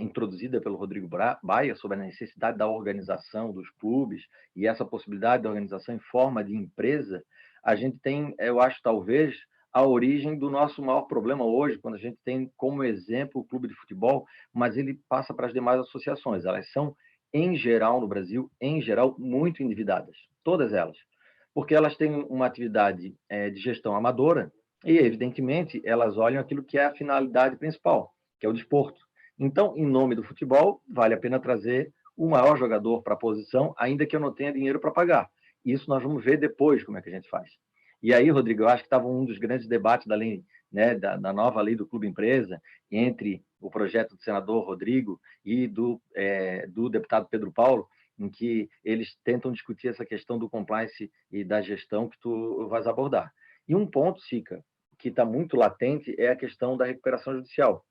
introduzida pelo Rodrigo Baia, sobre a necessidade da organização dos clubes e essa possibilidade da organização em forma de empresa, a gente tem, eu acho, talvez, a origem do nosso maior problema hoje, quando a gente tem como exemplo o clube de futebol, mas ele passa para as demais associações. Elas são, em geral, no Brasil, muito endividadas, todas elas, porque elas têm uma atividade de gestão amadora e, evidentemente, elas olham aquilo que é a finalidade principal, que é o desporto. Então, em nome do futebol, vale a pena trazer o maior jogador para a posição, ainda que eu não tenha dinheiro para pagar. Isso nós vamos ver depois como é que a gente faz. E aí, Rodrigo, eu acho que estava um dos grandes debates da lei, né, da nova lei do Clube Empresa, entre o projeto do senador Rodrigo e do deputado Pedro Paulo, em que eles tentam discutir essa questão do compliance e da gestão que tu vais abordar. E um ponto, Sica, que está muito latente é a questão da recuperação judicial,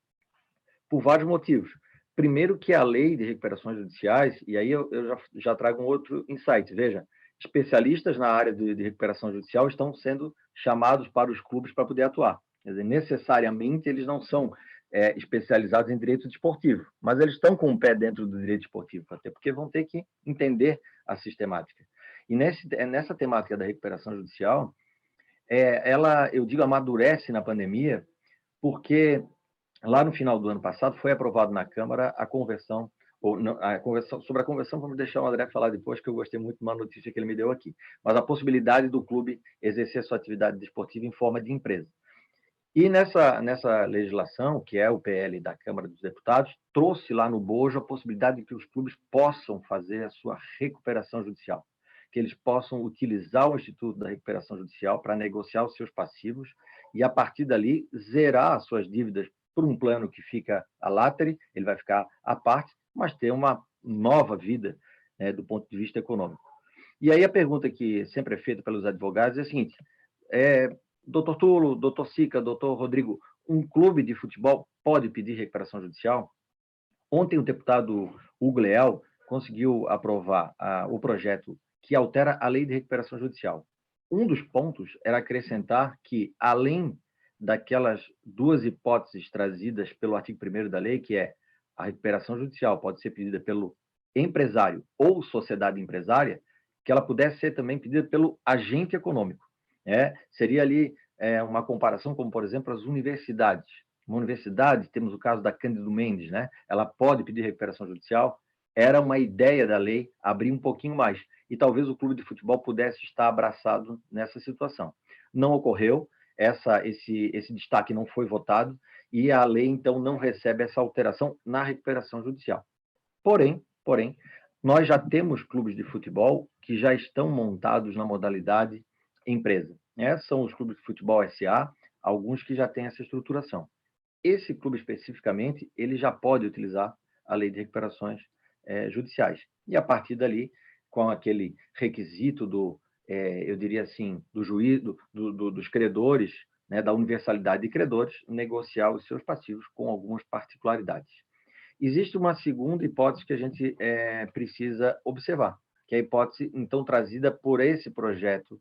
por vários motivos. Primeiro que a lei de recuperações judiciais, e aí eu já trago um outro insight, veja, especialistas na área de recuperação judicial estão sendo chamados para os clubes para poder atuar. Quer dizer, necessariamente eles não são especializados em direito desportivo, mas eles estão com o pé dentro do direito desportivo, até porque vão ter que entender a sistemática. E nessa temática da recuperação judicial, ela, eu digo, amadurece na pandemia, porque lá no final do ano passado foi aprovado na Câmara a conversão, sobre a conversão, vamos deixar o André falar depois, que eu gostei muito de uma notícia que ele me deu aqui, mas a possibilidade do clube exercer sua atividade desportiva em forma de empresa. E nessa legislação, que é o PL da Câmara dos Deputados, trouxe lá no bojo a possibilidade de que os clubes possam fazer a sua recuperação judicial, que eles possam utilizar o Instituto da Recuperação Judicial para negociar os seus passivos e, a partir dali, zerar as suas dívidas por um plano que fica a latere, ele vai ficar à parte, mas ter uma nova vida, né, do ponto de vista econômico. E aí a pergunta que sempre é feita pelos advogados é a seguinte: doutor Tulo, doutor Sica, doutor Rodrigo, um clube de futebol pode pedir recuperação judicial? Ontem o deputado Hugo Leal conseguiu aprovar o projeto que altera a lei de recuperação judicial. Um dos pontos era acrescentar que, além daquelas duas hipóteses trazidas pelo artigo 1º da lei, que é a recuperação judicial pode ser pedida pelo empresário ou sociedade empresária, que ela pudesse ser também pedida pelo agente econômico. Seria ali uma comparação como, por exemplo, as universidades. Uma universidade, temos o caso da Cândido Mendes, né? Ela pode pedir recuperação judicial. Era uma ideia da lei abrir um pouquinho mais. E talvez o clube de futebol pudesse estar abraçado nessa situação. Não ocorreu, esse destaque não foi votado, e a lei, então, não recebe essa alteração na recuperação judicial. Porém, nós já temos clubes de futebol que já estão montados na modalidade empresa. São os clubes de futebol SA, alguns que já têm essa estruturação. Esse clube especificamente, ele já pode utilizar a lei de recuperações judiciais. E a partir dali, com aquele requisito eu diria assim, do juízo, dos credores, né, da universalidade de credores, negociar os seus passivos com algumas particularidades. Existe uma segunda hipótese que a gente precisa observar, que é a hipótese, então, trazida por esse projeto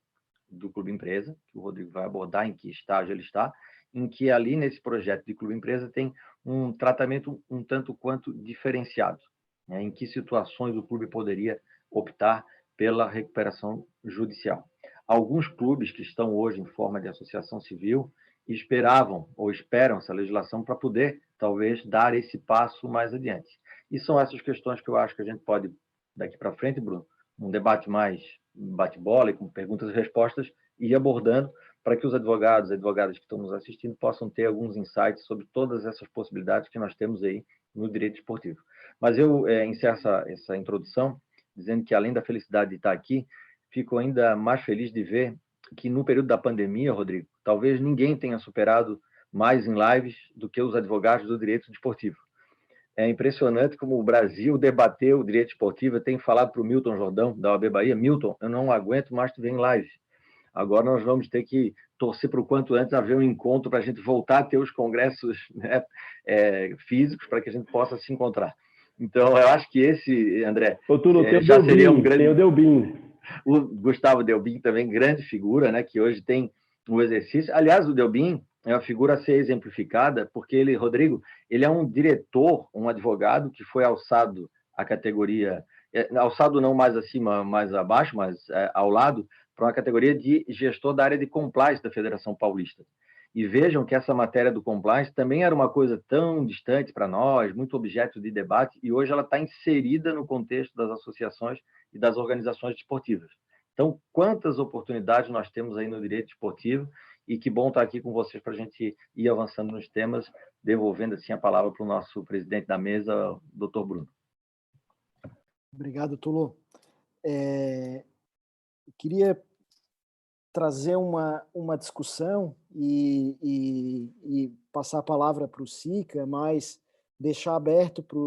do Clube Empresa, que o Rodrigo vai abordar em que estágio ele está, em que ali nesse projeto de Clube Empresa tem um tratamento um tanto quanto diferenciado, né, em que situações o clube poderia optar pela recuperação judicial. Alguns clubes que estão hoje em forma de associação civil esperavam ou esperam essa legislação para poder, talvez, dar esse passo mais adiante. E são essas questões que eu acho que a gente pode, daqui para frente, Bruno, um debate mais bate-bola e com perguntas e respostas, ir abordando para que os advogados e advogadas que estão nos assistindo possam ter alguns insights sobre todas essas possibilidades que nós temos aí no direito esportivo. Mas eu encerro essa introdução dizendo que, além da felicidade de estar aqui, fico ainda mais feliz de ver que, no período da pandemia, Rodrigo, talvez ninguém tenha superado mais em lives do que os advogados do direito desportivo. É impressionante como o Brasil debateu o direito esportivo. Eu tenho falado para o Milton Jordão, da OAB Bahia: Milton, eu não aguento mais tu ver em live. Agora nós vamos ter que torcer para o quanto antes haver um encontro para a gente voltar a ter os congressos, né, físicos, para que a gente possa se encontrar. Então, eu acho que esse, André, já seria um grande... Tem o Delbin. O Gustavo Delbin também, grande figura, né, que hoje tem um exercício. Aliás, o Delbin é uma figura a ser exemplificada, porque ele, Rodrigo, ele é um diretor, um advogado que foi alçado à categoria, alçado não mais acima, mais abaixo, mas ao lado, para uma categoria de gestor da área de compliance da Federação Paulista. E vejam que essa matéria do compliance também era uma coisa tão distante para nós, muito objeto de debate, e hoje ela está inserida no contexto das associações e das organizações esportivas. Então, quantas oportunidades nós temos aí no direito esportivo, e que bom estar aqui com vocês para a gente ir avançando nos temas, devolvendo assim a palavra para o nosso presidente da mesa, doutor Bruno. Obrigado, Tulo. Queria trazer uma discussão e passar a palavra para o Sica, mas deixar aberto para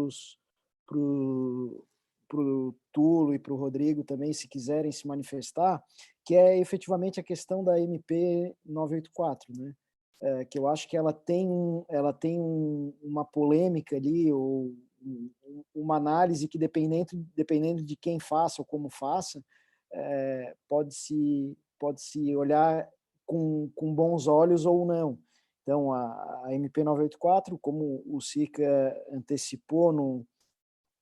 o Tulo e para o Rodrigo também, se quiserem se manifestar, que é efetivamente a questão da MP 984, né? Que eu acho que ela tem uma polêmica ali, ou uma análise que, dependendo de quem faça ou como faça, pode-se olhar com bons olhos ou não. Então, a MP 984, como o Sica antecipou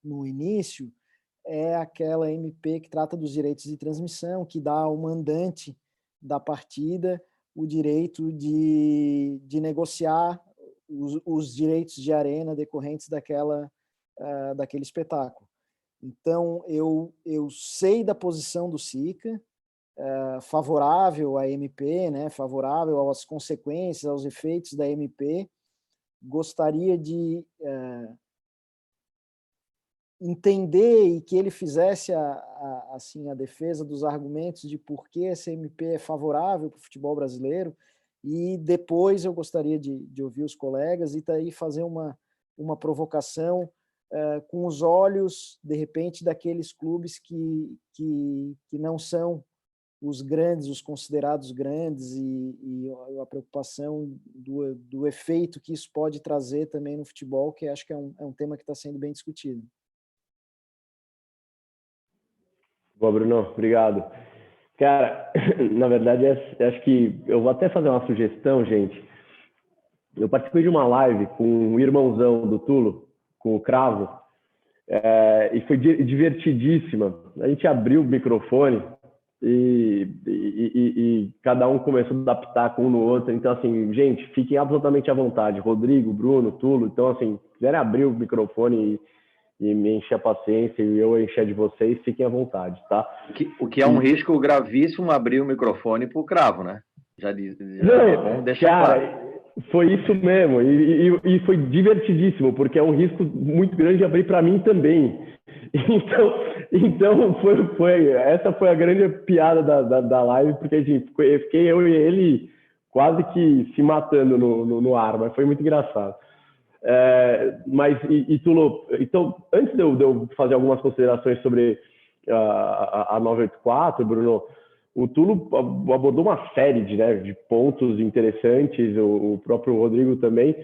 no início, é aquela MP que trata dos direitos de transmissão, que dá ao mandante da partida o direito de negociar os direitos de arena decorrentes daquele espetáculo. Então, eu sei da posição do Sica, favorável à MP, né, favorável às consequências, aos efeitos da MP. Gostaria de entender e que ele fizesse assim, a defesa dos argumentos de por que essa MP é favorável para o futebol brasileiro, e depois eu gostaria de ouvir os colegas e daí fazer uma provocação com os olhos, de repente, daqueles clubes que não são os grandes, os considerados grandes, e a preocupação do efeito que isso pode trazer também no futebol, que acho que é um tema que está sendo bem discutido. Boa, Bruno, obrigado. Cara, na verdade, acho que eu vou até fazer uma sugestão, gente. Eu participei de uma live com o irmãozão do Tulo, com o Cravo, e foi divertidíssima. A gente abriu o microfone e cada um começou a adaptar com um no outro. Então, assim, gente, fiquem absolutamente à vontade. Rodrigo, Bruno, Tulo. Então, assim, se quiserem abrir o microfone e me encher a paciência e eu encher de vocês, fiquem à vontade, tá? O que é um risco gravíssimo abrir o microfone para o Cravo, né? Já é bom deixar claro. Foi isso mesmo, e foi divertidíssimo, porque é um risco muito grande abrir para mim também. Então essa foi a grande piada da live, porque assim, fiquei eu e ele quase que se matando no ar, mas foi muito engraçado. Mas, Tulo, então, antes de eu fazer algumas considerações sobre a 984, Bruno, o Tulo abordou uma série de pontos interessantes, o próprio Rodrigo também,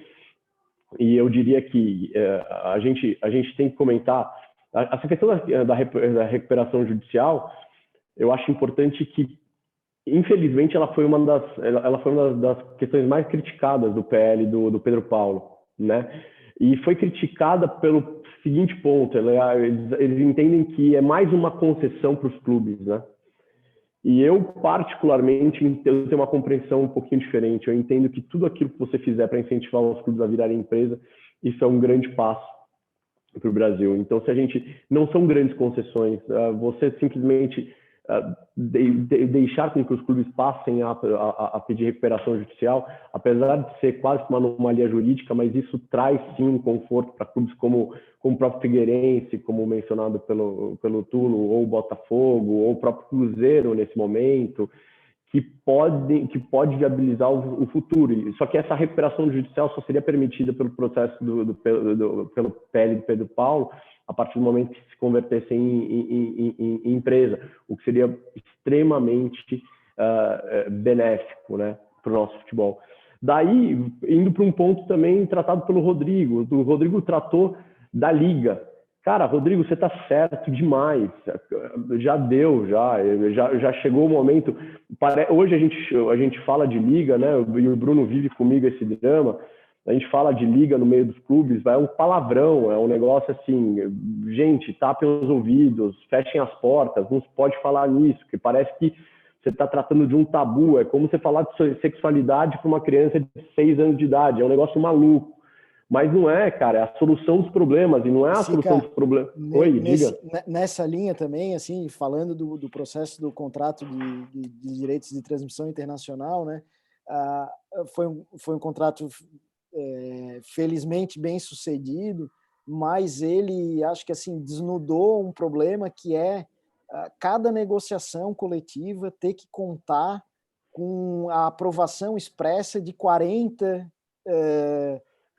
e eu diria que a gente tem que comentar essa questão da recuperação judicial. Eu acho importante que, infelizmente, ela foi uma das questões mais criticadas do PL do Pedro Paulo, né? E foi criticada pelo seguinte ponto: eles entendem que é mais uma concessão para os clubes, né? E eu, particularmente, eu tenho uma compreensão um pouquinho diferente. Eu entendo que tudo aquilo que você fizer para incentivar os clubes a virarem empresa, isso é um grande passo para o Brasil. Então, se a gente não são grandes concessões, você simplesmente deixar com que os clubes passem a pedir recuperação judicial, apesar de ser quase uma anomalia jurídica, mas isso traz sim um conforto para clubes como o próprio Figueirense, como mencionado pelo Tulo, ou o Botafogo, ou o próprio Cruzeiro nesse momento, que pode viabilizar o futuro. Só que essa recuperação judicial só seria permitida pelo processo pelo PL do Pedro Paulo a partir do momento que se convertessem em empresa, o que seria extremamente benéfico, né, para o nosso futebol. Daí, indo para um ponto também tratado pelo Rodrigo. O Rodrigo tratou da Liga. Cara, Rodrigo, você está certo demais. Já deu, já chegou o momento. Hoje a gente fala de Liga, né? E o Bruno vive comigo esse drama. A gente fala de Liga no meio dos clubes, é um palavrão, é um negócio assim, gente, tapem os ouvidos, fechem as portas, não se pode falar nisso, que parece que você está tratando de um tabu. É como você falar de sexualidade para uma criança de 6 anos de idade, é um negócio maluco. Mas não é, cara, é a solução dos problemas, e não é a solução dos problemas. Oi, diga. Nessa linha também, assim, falando do processo do contrato de direitos de transmissão internacional, né, foi um contrato felizmente bem sucedido, mas ele, acho que assim, desnudou um problema que é cada negociação coletiva ter que contar com a aprovação expressa de 40...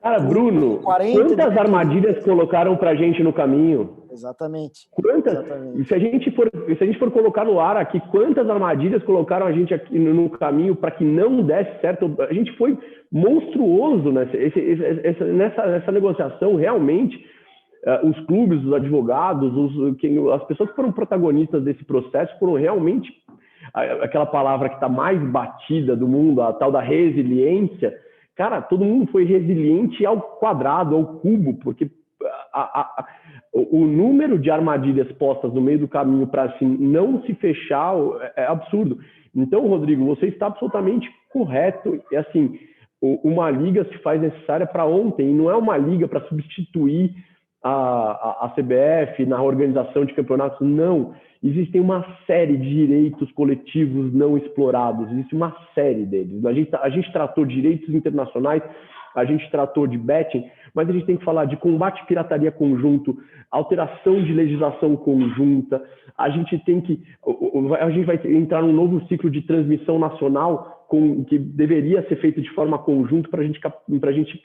Cara, Bruno, quantas armadilhas colocaram pra gente no caminho? Exatamente. Quantas? Exatamente. Se a gente for colocar no ar aqui, quantas armadilhas colocaram a gente aqui no caminho para que não desse certo? A gente foi monstruoso nessa negociação, realmente. os clubes, os advogados, as pessoas que foram protagonistas desse processo foram realmente aquela palavra que está mais batida do mundo, a tal da resiliência. Cara, todo mundo foi resiliente ao quadrado, ao cubo, porque o número de armadilhas postas no meio do caminho para assim, não se fechar é absurdo. Então, Rodrigo, você está absolutamente correto. É assim, uma liga se faz necessária para ontem, e não é uma liga para substituir a CBF na organização de campeonatos, não. Existem uma série de direitos coletivos não explorados, existe uma série deles. A gente tratou de direitos internacionais, a gente tratou de betting, mas a gente tem que falar de combate à pirataria conjunto, alteração de legislação conjunta, a gente vai entrar num novo ciclo de transmissão nacional que deveria ser feito de forma conjunta para a gente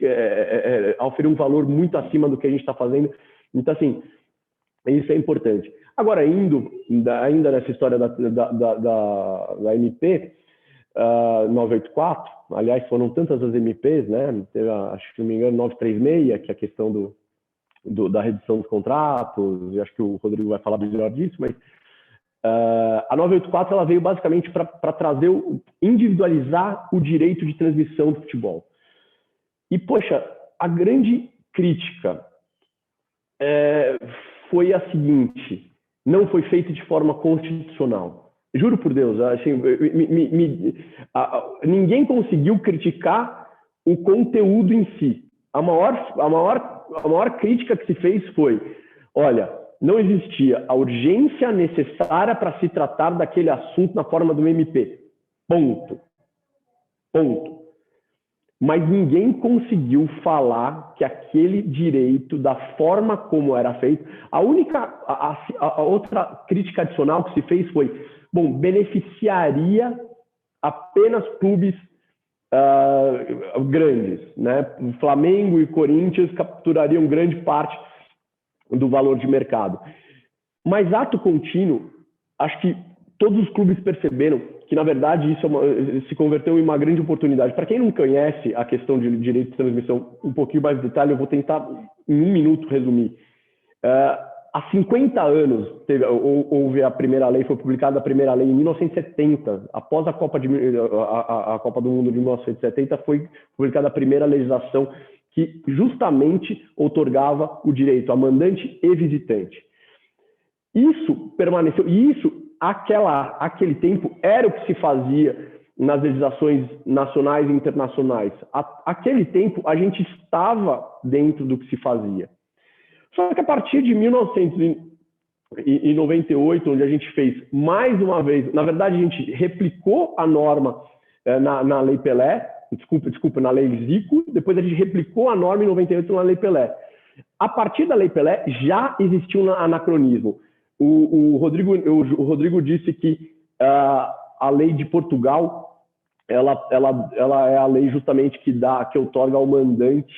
oferecer um valor muito acima do que a gente está fazendo. Então, assim, isso é importante. Agora, ainda nessa história da MP 984, aliás, foram tantas as MPs, né? Teve, acho que não me engano, 936, que é a questão da redução dos contratos, e acho que o Rodrigo vai falar melhor disso, mas a 984 ela veio basicamente para individualizar o direito de transmissão do futebol. E, poxa, a grande crítica foi a seguinte: não foi feito de forma constitucional. Juro por Deus, assim, ninguém conseguiu criticar o conteúdo em si. A maior crítica que se fez foi: olha, não existia a urgência necessária para se tratar daquele assunto na forma do MP. Ponto. Mas ninguém conseguiu falar que aquele direito, da forma como era feito, a outra crítica adicional que se fez foi: bom, beneficiaria apenas clubes grandes, né? Flamengo e Corinthians capturariam grande parte do valor de mercado. Mas, ato contínuo, acho que todos os clubes perceberam que, na verdade, isso se converteu em uma grande oportunidade. Para quem não conhece a questão de direito de transmissão, um pouquinho mais de detalhe, eu vou tentar, em 1 minuto, resumir. Há 50 anos, houve a primeira lei, foi publicada a primeira lei em 1970. Após a Copa do Mundo de 1970, foi publicada a primeira legislação que justamente outorgava o direito a mandante e visitante. Isso permaneceu, e isso, aquele tempo, era o que se fazia nas legislações nacionais e internacionais. Aquele tempo, a gente estava dentro do que se fazia. Só que a partir de 1998, onde a gente fez mais uma vez, na verdade, a gente replicou a norma na Lei Pelé, desculpa, na Lei Zico, depois a gente replicou a norma em 98 na Lei Pelé. A partir da Lei Pelé, já existia um anacronismo. O Rodrigo disse que a lei de Portugal, ela é a lei justamente que outorga ao mandante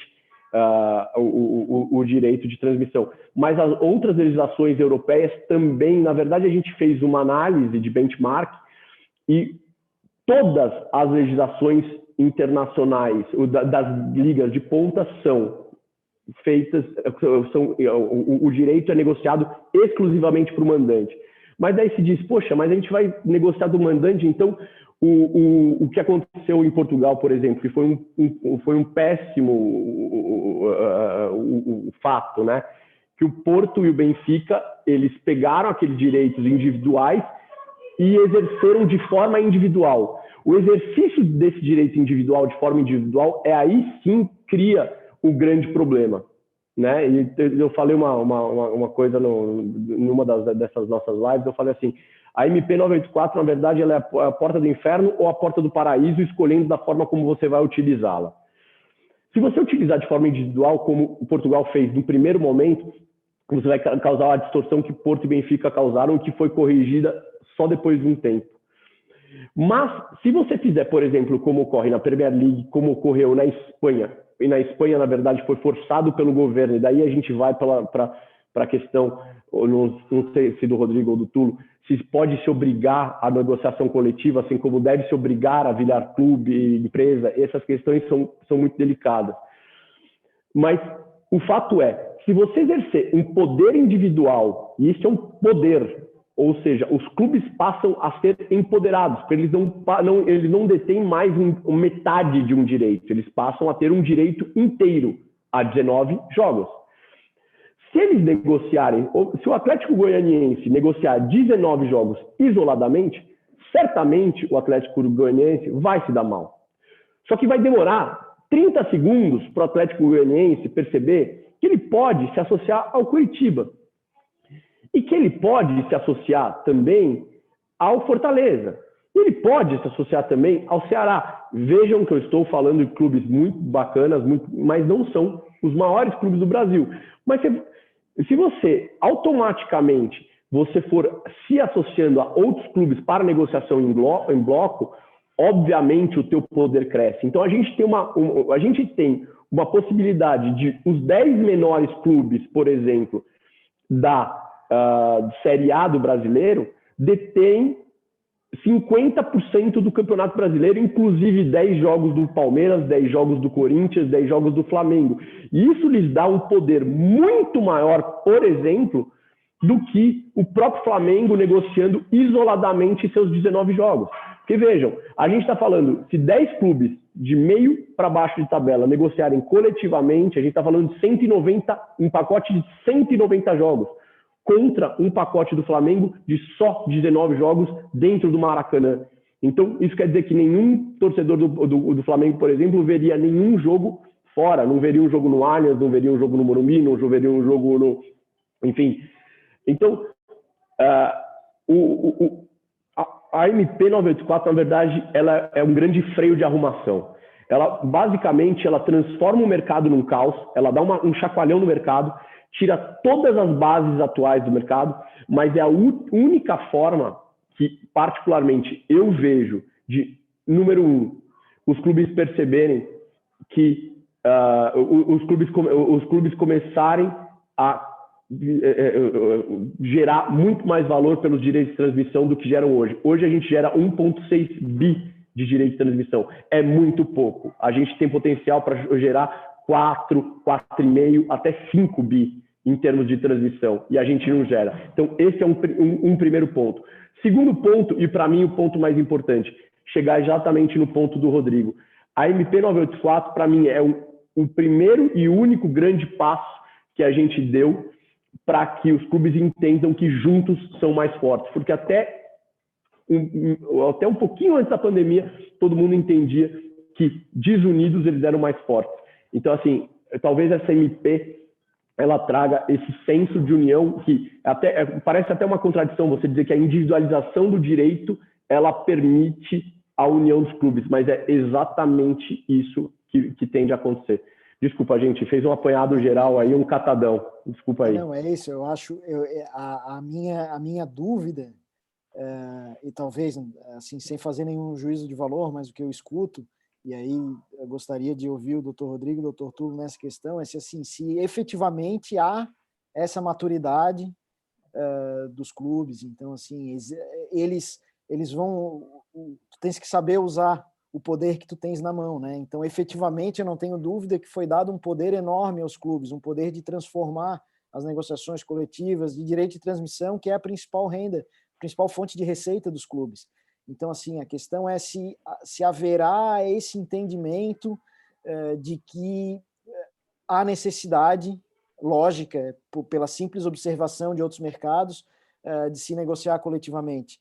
o direito de transmissão. Mas as outras legislações europeias também, na verdade, a gente fez uma análise de benchmark e todas as legislações internacionais das ligas de ponta são feitas, o direito é negociado exclusivamente para o mandante. Mas daí se diz, poxa, mas a gente vai negociar do mandante, então o que aconteceu em Portugal, por exemplo, que foi um péssimo fato, né? Que o Porto e o Benfica, eles pegaram aqueles direitos individuais e exerceram de forma individual. O exercício desse direito individual de forma individual aí sim cria o grande problema, né? E eu falei uma coisa numa dessas nossas lives, eu falei assim: a MP 984, na verdade, ela é a porta do inferno ou a porta do paraíso, escolhendo da forma como você vai utilizá-la. Se você utilizar de forma individual, como o Portugal fez no primeiro momento, você vai causar a distorção que Porto e Benfica causaram, que foi corrigida só depois de um tempo. Mas, se você fizer, por exemplo, como ocorre na Premier League, como ocorreu na Espanha, e na Espanha, na verdade, foi forçado pelo governo, e daí a gente vai para a questão, não sei se do Rodrigo ou do Tulo, se pode se obrigar à negociação coletiva, assim como deve se obrigar a virar clube, empresa. Essas questões são muito delicadas. Mas o fato é se você exercer um poder individual, e isso é um poder, ou seja, os clubes passam a ser empoderados, porque eles não detêm mais metade de um direito, eles passam a ter um direito inteiro a 19 jogos. Se eles negociarem, se o Atlético Goianiense negociar 19 jogos isoladamente, certamente o Atlético Goianiense vai se dar mal. Só que vai demorar 30 segundos para o Atlético Goianiense perceber que ele pode se associar ao Curitiba e que ele pode se associar também ao Fortaleza. Ele pode se associar também ao Ceará. Vejam que eu estou falando de clubes muito bacanas, mas não são os maiores clubes do Brasil. Mas se você automaticamente for se associando a outros clubes para negociação em bloco, obviamente o teu poder cresce. Então a gente tem uma possibilidade de os 10 menores clubes, por exemplo, da Série A do brasileiro, detêm 50% do Campeonato Brasileiro, inclusive 10 jogos do Palmeiras, 10 jogos do Corinthians, 10 jogos do Flamengo. E isso lhes dá um poder muito maior, por exemplo, do que o próprio Flamengo negociando isoladamente seus 19 jogos. Porque vejam, a gente está falando, se 10 clubes de meio para baixo de tabela negociarem coletivamente, a gente está falando de um pacote de 190 jogos, contra um pacote do Flamengo de só 19 jogos dentro do Maracanã. Então, isso quer dizer que nenhum torcedor do Flamengo, por exemplo, veria nenhum jogo fora, não veria um jogo no Allianz, não veria um jogo no Morumbi, não veria um jogo no... Enfim. Então, a MP 984, na verdade, ela é um grande freio de arrumação. Basicamente, ela transforma o mercado num caos, ela dá um chacoalhão no mercado, tira todas as bases atuais do mercado, mas é a única forma que, particularmente, eu vejo de, número um, os clubes perceberem que os clubes começarem a gerar muito mais valor pelos direitos de transmissão do que geram hoje. Hoje a gente gera 1,6 bi de direito de transmissão. É muito pouco. A gente tem potencial para gerar 4,5 até 5 bi em termos de transmissão, e a gente não gera. Então, esse é um primeiro ponto. Segundo ponto, e para mim o ponto mais importante, chegar exatamente no ponto do Rodrigo. A MP 984, para mim, é o primeiro e único grande passo que a gente deu para que os clubes entendam que juntos são mais fortes, porque até um pouquinho antes da pandemia, todo mundo entendia que desunidos eles eram mais fortes. Então, assim, talvez essa MP ela traga esse senso de união que parece até uma contradição você dizer que a individualização do direito ela permite a união dos clubes, mas é exatamente isso que tende a acontecer. Desculpa, gente, fez um apanhado geral aí, um catadão. Desculpa aí. Não, é isso, eu acho, a minha dúvida, e talvez, assim, sem fazer nenhum juízo de valor, mas o que eu escuto, e aí eu gostaria de ouvir o Dr. Rodrigo e o Dr. Túlio nessa questão, é se efetivamente há essa maturidade dos clubes. Então, assim, eles vão... Tu tens que saber usar o poder que tu tens na mão, né? Então, efetivamente, eu não tenho dúvida que foi dado um poder enorme aos clubes, um poder de transformar as negociações coletivas de direito de transmissão, que é a principal renda, a principal fonte de receita dos clubes. Então, assim, a questão é se haverá esse entendimento de que há necessidade lógica, pela simples observação de outros mercados, de se negociar coletivamente.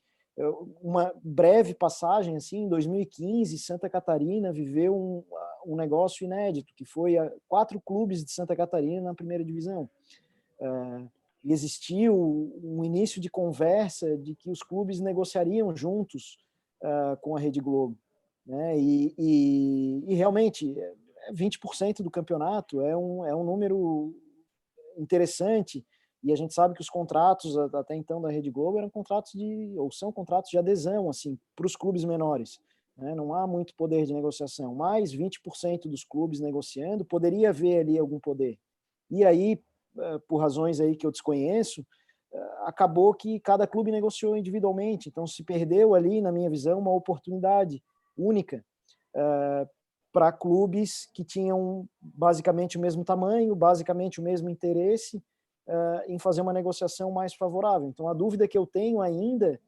Uma breve passagem, assim, em 2015, Santa Catarina viveu um negócio inédito, que foi 4 clubes de Santa Catarina na primeira divisão. E existiu um início de conversa de que os clubes negociariam juntos com a Rede Globo, né? E realmente 20% do campeonato é um número interessante, e a gente sabe que os contratos até então da Rede Globo eram contratos são contratos de adesão, assim, para os clubes menores, né? Não há muito poder de negociação, mas 20% dos clubes negociando, poderia haver ali algum poder. E aí, por razões aí que eu desconheço, acabou que cada clube negociou individualmente, então se perdeu ali, na minha visão, uma oportunidade única para clubes que tinham basicamente o mesmo tamanho, basicamente o mesmo interesse em fazer uma negociação mais favorável. Então, a dúvida que eu tenho ainda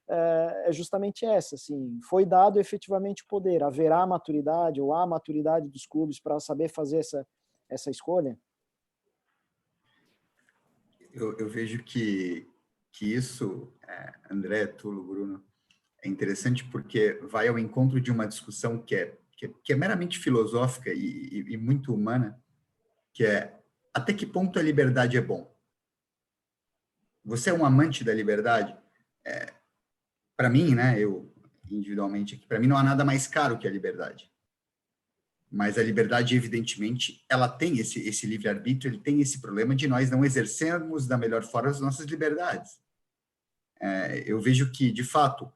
é justamente essa, assim, foi dado efetivamente o poder, haverá maturidade ou há maturidade dos clubes para saber fazer essa escolha? Eu vejo que isso, André, Tulo, Bruno, é interessante porque vai ao encontro de uma discussão que é meramente filosófica e muito humana, que é até que ponto a liberdade é bom? Você é um amante da liberdade? Para mim, né, eu individualmente aqui, para mim não há nada mais caro que a liberdade. Mas a liberdade, evidentemente, ela tem esse livre-arbítrio, ele tem esse problema de nós não exercermos da melhor forma as nossas liberdades. Eu vejo que, de fato,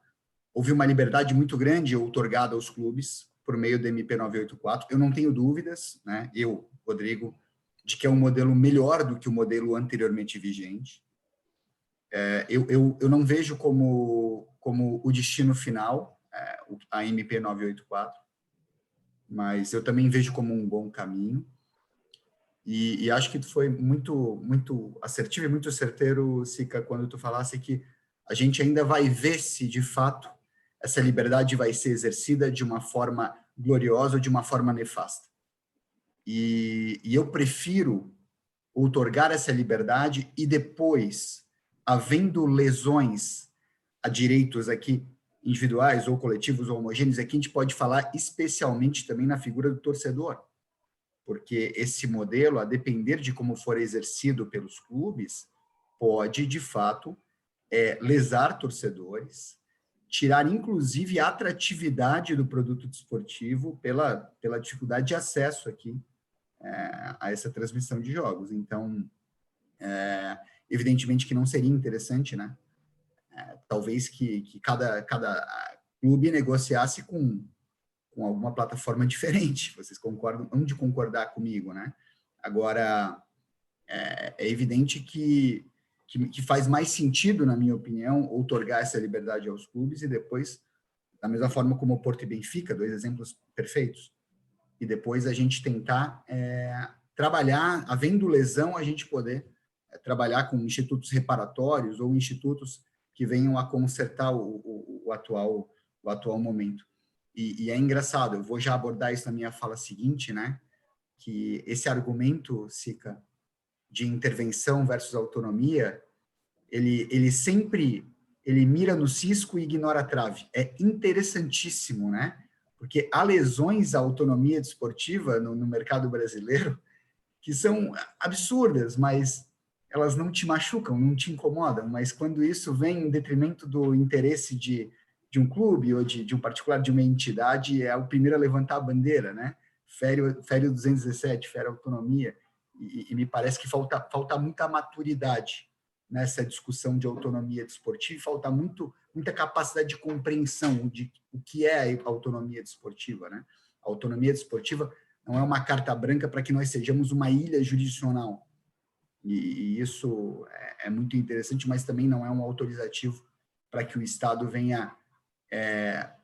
houve uma liberdade muito grande outorgada aos clubes por meio do MP 984. Eu não tenho dúvidas, né, eu, Rodrigo, de que é um modelo melhor do que o modelo anteriormente vigente. Eu não vejo como o destino final, a MP 984, mas eu também vejo como um bom caminho. E acho que tu foi muito assertivo e muito certeiro, Sica, quando tu falasse que a gente ainda vai ver se, de fato, essa liberdade vai ser exercida de uma forma gloriosa ou de uma forma nefasta. E eu prefiro outorgar essa liberdade e depois, havendo lesões a direitos aqui individuais ou coletivos ou homogêneos, aqui a gente pode falar especialmente também na figura do torcedor, porque esse modelo, a depender de como for exercido pelos clubes, pode, de fato, lesar torcedores, tirar, inclusive, a atratividade do produto desportivo pela dificuldade de acesso aqui a essa transmissão de jogos. Então, evidentemente que não seria interessante, né? Talvez que cada clube negociasse com alguma plataforma diferente. Vocês concordam? Hão de concordar comigo, né? Agora, é evidente que faz mais sentido, na minha opinião, outorgar essa liberdade aos clubes e depois, da mesma forma como o Porto e Benfica, dois exemplos perfeitos, e depois a gente tentar trabalhar, havendo lesão, a gente poder trabalhar com institutos reparatórios ou institutos que venham a consertar o atual momento. E é engraçado, eu vou já abordar isso na minha fala seguinte, né? Que esse argumento, Sica, de intervenção versus autonomia, ele sempre mira no cisco e ignora a trave. É interessantíssimo, né? Porque há lesões à autonomia desportiva no mercado brasileiro que são absurdas, mas elas não te machucam, não te incomodam. Mas quando isso vem em detrimento do interesse de um clube ou de um particular, de uma entidade, é o primeiro a levantar a bandeira, né? Fere o 217, fere a autonomia. E me parece que falta muita maturidade nessa discussão de autonomia desportiva, falta muita capacidade de compreensão de o que é a autonomia desportiva, né? A autonomia desportiva não é uma carta branca para que nós sejamos uma ilha jurisdicional. E isso é muito interessante, mas também não é um autorizativo para que o Estado venha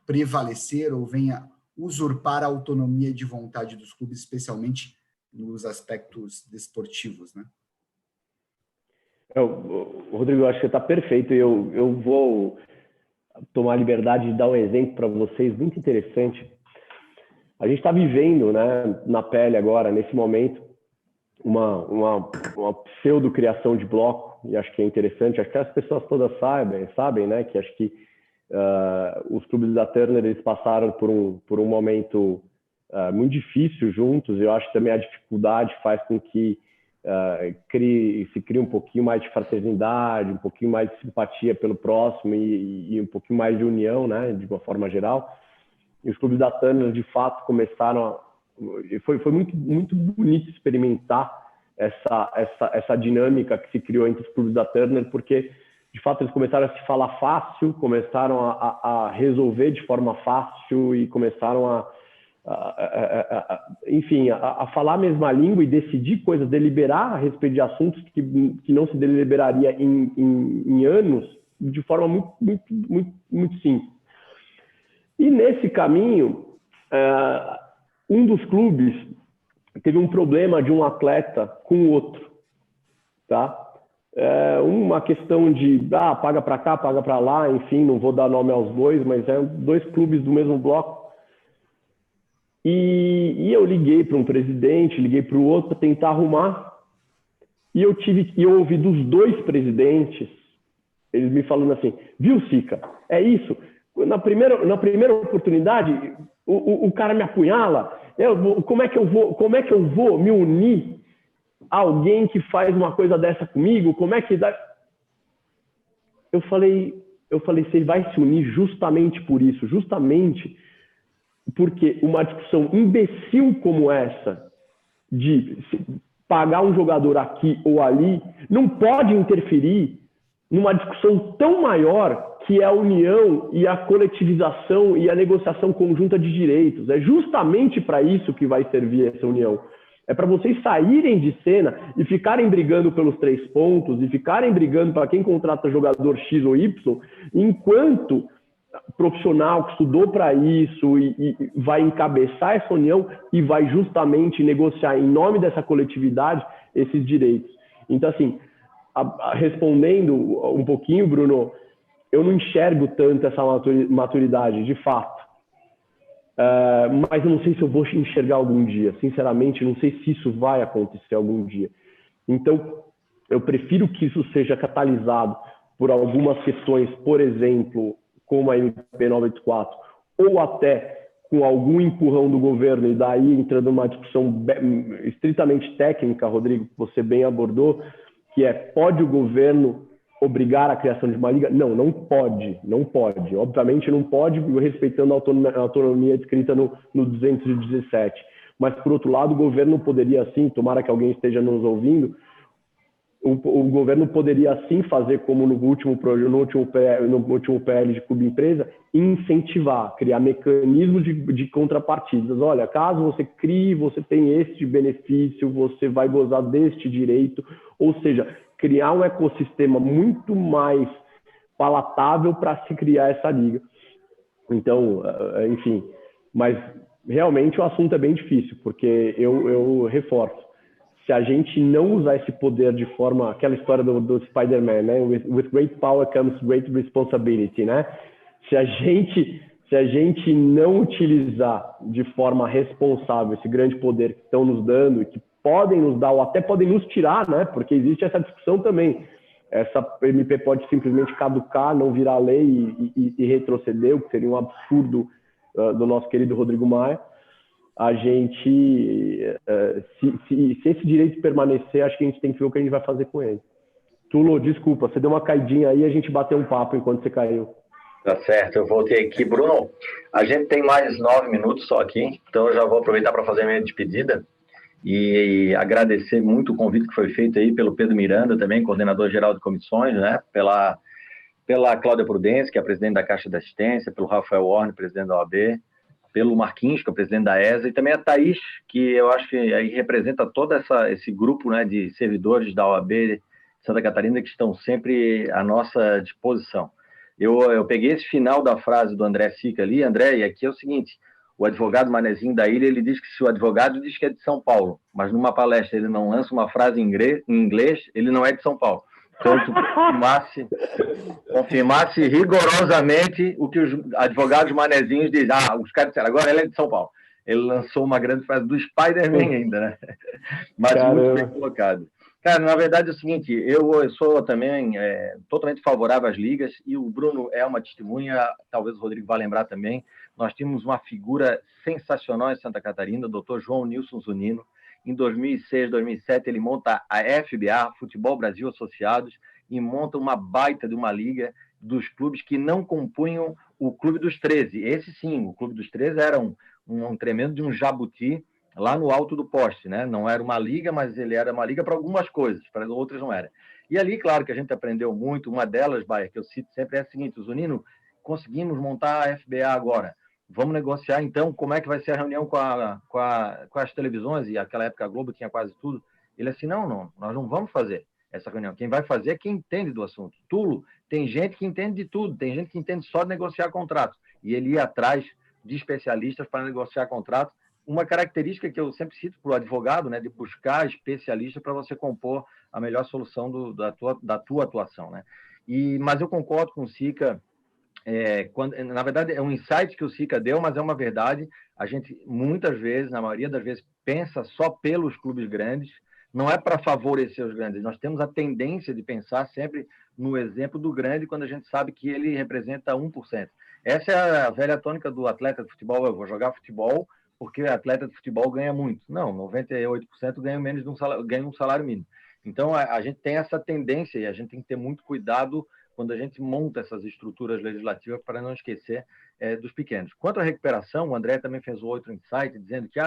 prevalecer ou venha usurpar a autonomia de vontade dos clubes, especialmente nos aspectos desportivos, né? Rodrigo, eu acho que está perfeito. Eu vou tomar a liberdade de dar um exemplo para vocês muito interessante. A gente está vivendo, né, na pele agora, nesse momento, uma pseudo-criação de bloco, e acho que é interessante, acho que as pessoas todas sabem, né, que acho que os clubes da Turner, eles passaram por um momento muito difícil juntos, e eu acho que também a dificuldade faz com que se crie um pouquinho mais de fraternidade, um pouquinho mais de simpatia pelo próximo e um pouquinho mais de união, né, de uma forma geral. E os clubes da Turner, de fato, começaram foi muito, muito bonito experimentar essa dinâmica que se criou entre os clubes da Turner, porque, de fato, eles começaram a se falar fácil, começaram a resolver de forma fácil e começaram enfim, a falar a mesma língua e decidir coisas, deliberar a respeito de assuntos que não se deliberaria em anos, de forma muito, muito, muito, muito simples. E nesse caminho, um dos clubes teve um problema de um atleta com o outro, tá? Uma questão de paga para cá, paga para lá, enfim, não vou dar nome aos dois, mas dois clubes do mesmo bloco. E eu liguei para um presidente, liguei para o outro para tentar arrumar. E eu ouvi dos dois presidentes, eles me falando assim: viu, Sica, é isso. Na primeira oportunidade, o cara me apunhala. Como é que eu vou me unir a alguém que faz uma coisa dessa comigo? Como é que dá? Eu falei, você vai se unir justamente por isso, justamente porque uma discussão imbecil como essa, de pagar um jogador aqui ou ali, não pode interferir numa discussão tão maior que é a união e a coletivização e a negociação conjunta de direitos. É justamente para isso que vai servir essa união. É para vocês saírem de cena e ficarem brigando pelos 3 pontos e ficarem brigando para quem contrata jogador X ou Y, enquanto profissional que estudou para isso e vai encabeçar essa união e vai justamente negociar em nome dessa coletividade esses direitos. Então, assim, respondendo um pouquinho, Bruno, eu não enxergo tanto essa maturidade, de fato. Mas eu não sei se eu vou enxergar algum dia. Sinceramente, não sei se isso vai acontecer algum dia. Então, eu prefiro que isso seja catalisado por algumas questões, por exemplo, como a MP 984, ou até com algum empurrão do governo, e daí entrando numa discussão estritamente técnica, Rodrigo, que você bem abordou, que pode o governo obrigar a criação de uma liga? Não pode, não pode. Obviamente não pode, respeitando a autonomia descrita no 217. Mas, por outro lado, o governo poderia sim, tomara que alguém esteja nos ouvindo, o governo poderia sim fazer como no último PL de Clube Empresa, incentivar, criar mecanismos de contrapartidas. Olha, caso você crie, você tem este benefício, você vai gozar deste direito, ou seja, criar um ecossistema muito mais palatável para se criar essa liga. Então, enfim, mas realmente o assunto é bem difícil, porque eu reforço, se a gente não usar esse poder de forma, aquela história do Spider-Man, né? With great power comes great responsibility, né? Se a gente não utilizar de forma responsável esse grande poder que estão nos dando e que podem nos dar ou até podem nos tirar, né? Porque existe essa discussão também. Essa MP pode simplesmente caducar, não virar lei e retroceder, o que seria um absurdo do nosso querido Rodrigo Maia. A gente, se esse direito permanecer, acho que a gente tem que ver o que a gente vai fazer com ele. Tulo, desculpa, você deu uma caidinha aí, a gente bateu um papo enquanto você caiu. Tá certo, eu voltei aqui. Bruno, a gente tem mais 9 minutos só aqui, então eu já vou aproveitar para fazer a minha despedida e agradecer muito o convite que foi feito aí pelo Pedro Miranda também, coordenador geral de comissões, né? Pela Cláudia Prudência, que é a presidente da Caixa de Assistência, pelo Rafael Orne, presidente da OAB, pelo Marquinhos, que é o presidente da ESA, e também a Thaís, que eu acho que aí representa todo esse grupo, né, de servidores da OAB de Santa Catarina que estão sempre à nossa disposição. Eu peguei esse final da frase do André Sica ali, André, e aqui é o seguinte: o advogado Manezinho da Ilha, ele diz que se o advogado diz que é de São Paulo, mas numa palestra ele não lança uma frase em inglês, ele não é de São Paulo. Então, tu confirmasse rigorosamente o que os advogados manezinhos dizem. Os caras disseram, agora ele é de São Paulo. Ele lançou uma grande frase do Spider-Man ainda, né? Mas caramba, muito bem colocado. Cara, na verdade é o seguinte, eu sou também totalmente favorável às ligas, e o Bruno é uma testemunha, talvez o Rodrigo vá lembrar também. Nós tínhamos uma figura sensacional em Santa Catarina, o Dr. João Nilson Zunino. Em 2006, 2007, ele monta a FBA, Futebol Brasil Associados, e monta uma baita de uma liga dos clubes que não compunham o Clube dos 13. Esse sim, o Clube dos 13 era um tremendo de um jabuti lá no alto do poste, né? Não era uma liga, mas ele era uma liga para algumas coisas, para outras não era. E ali, claro, que a gente aprendeu muito. Uma delas, Baia, que eu cito sempre é a seguinte: Zunino, conseguimos montar a FBA agora. Vamos negociar, então, como é que vai ser a reunião com as televisões, e naquela época a Globo tinha quase tudo. Ele assim, não, nós não vamos fazer essa reunião. Quem vai fazer é quem entende do assunto. Tulo, tem gente que entende de tudo, tem gente que entende só de negociar contratos. E ele ia atrás de especialistas para negociar contratos, uma característica que eu sempre cito para o advogado, né, de buscar especialista para você compor a melhor solução da tua atuação, né? Mas eu concordo com o Sica, na verdade é um insight que o Sica deu, mas é uma verdade. A gente muitas vezes, na maioria das vezes, pensa só pelos clubes grandes, não é para favorecer os grandes. Nós temos a tendência de pensar sempre no exemplo do grande quando a gente sabe que ele representa 1%. Essa é a velha tônica do atleta de futebol: eu vou jogar futebol porque o atleta de futebol ganha muito. Não, 98% ganha menos de um salário mínimo. Então, a gente tem essa tendência e a gente tem que ter muito cuidado quando a gente monta essas estruturas legislativas para não esquecer dos pequenos. Quanto à recuperação, o André também fez outro insight dizendo que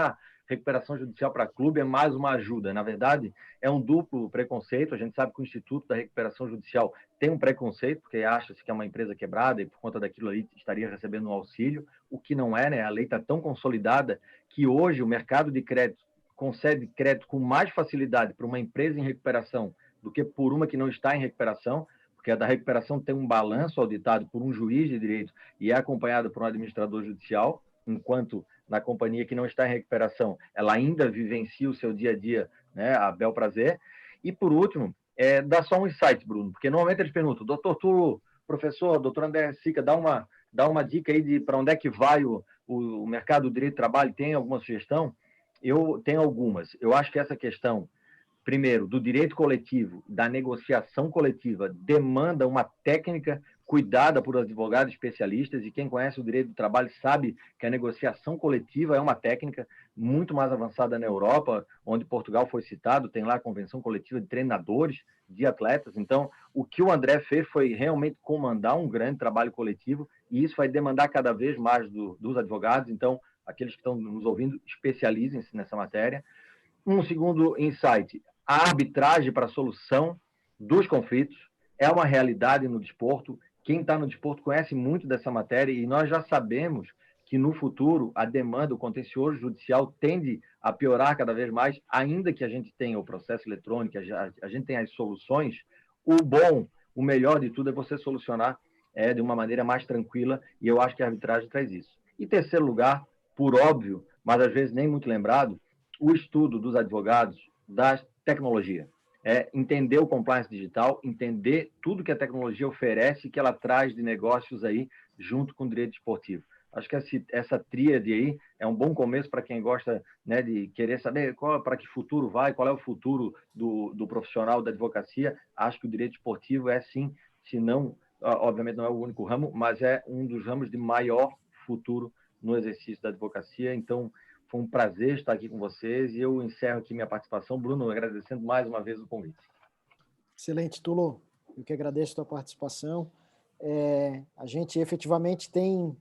recuperação judicial para clube é mais uma ajuda. Na verdade, é um duplo preconceito. A gente sabe que o Instituto da Recuperação Judicial tem um preconceito, porque acha-se que é uma empresa quebrada e por conta daquilo ali estaria recebendo um auxílio, o que não é, né? A lei está tão consolidada que hoje o mercado de crédito concede crédito com mais facilidade para uma empresa em recuperação do que por uma que não está em recuperação, porque a da recuperação tem um balanço auditado por um juiz de direito e é acompanhado por um administrador judicial, enquanto na companhia que não está em recuperação, ela ainda vivencia o seu dia a dia, né, a bel prazer. E, por último, dá só um insight, Bruno, porque normalmente eles perguntam: doutor Tulo, professor, doutor André Sica, dá uma dica aí de para onde é que vai o mercado do direito do trabalho, tem alguma sugestão? Eu tenho algumas. Eu acho que essa questão, primeiro, do direito coletivo, da negociação coletiva, demanda uma técnica cuidada por advogados especialistas, e quem conhece o direito do trabalho sabe que a negociação coletiva é uma técnica muito mais avançada na Europa, onde Portugal foi citado, tem lá a convenção coletiva de treinadores, de atletas. Então, o que o André fez foi realmente comandar um grande trabalho coletivo, e isso vai demandar cada vez mais dos advogados. Então, aqueles que estão nos ouvindo, especializem-se nessa matéria. Um segundo insight: a arbitragem para a solução dos conflitos é uma realidade no desporto. Quem está no desporto conhece muito dessa matéria, e nós já sabemos que no futuro a demanda, o contencioso judicial tende a piorar cada vez mais, ainda que a gente tenha o processo eletrônico, a gente tenha as soluções. O melhor de tudo é você solucionar de uma maneira mais tranquila, e eu acho que a arbitragem traz isso. E terceiro lugar, por óbvio, mas às vezes nem muito lembrado, o estudo dos advogados da tecnologia. Entender o compliance digital, entender tudo que a tecnologia oferece, que ela traz de negócios aí junto com o direito esportivo. Acho que essa tríade aí é um bom começo para quem gosta, né, de querer saber para que futuro vai, qual é o futuro do profissional da advocacia. Acho que o direito esportivo é sim, se não, obviamente não é o único ramo, mas é um dos ramos de maior futuro no exercício da advocacia. Então, foi um prazer estar aqui com vocês, e eu encerro aqui minha participação. Bruno, agradecendo mais uma vez o convite. Excelente, Tulo. Eu que agradeço a tua participação. A gente efetivamente tem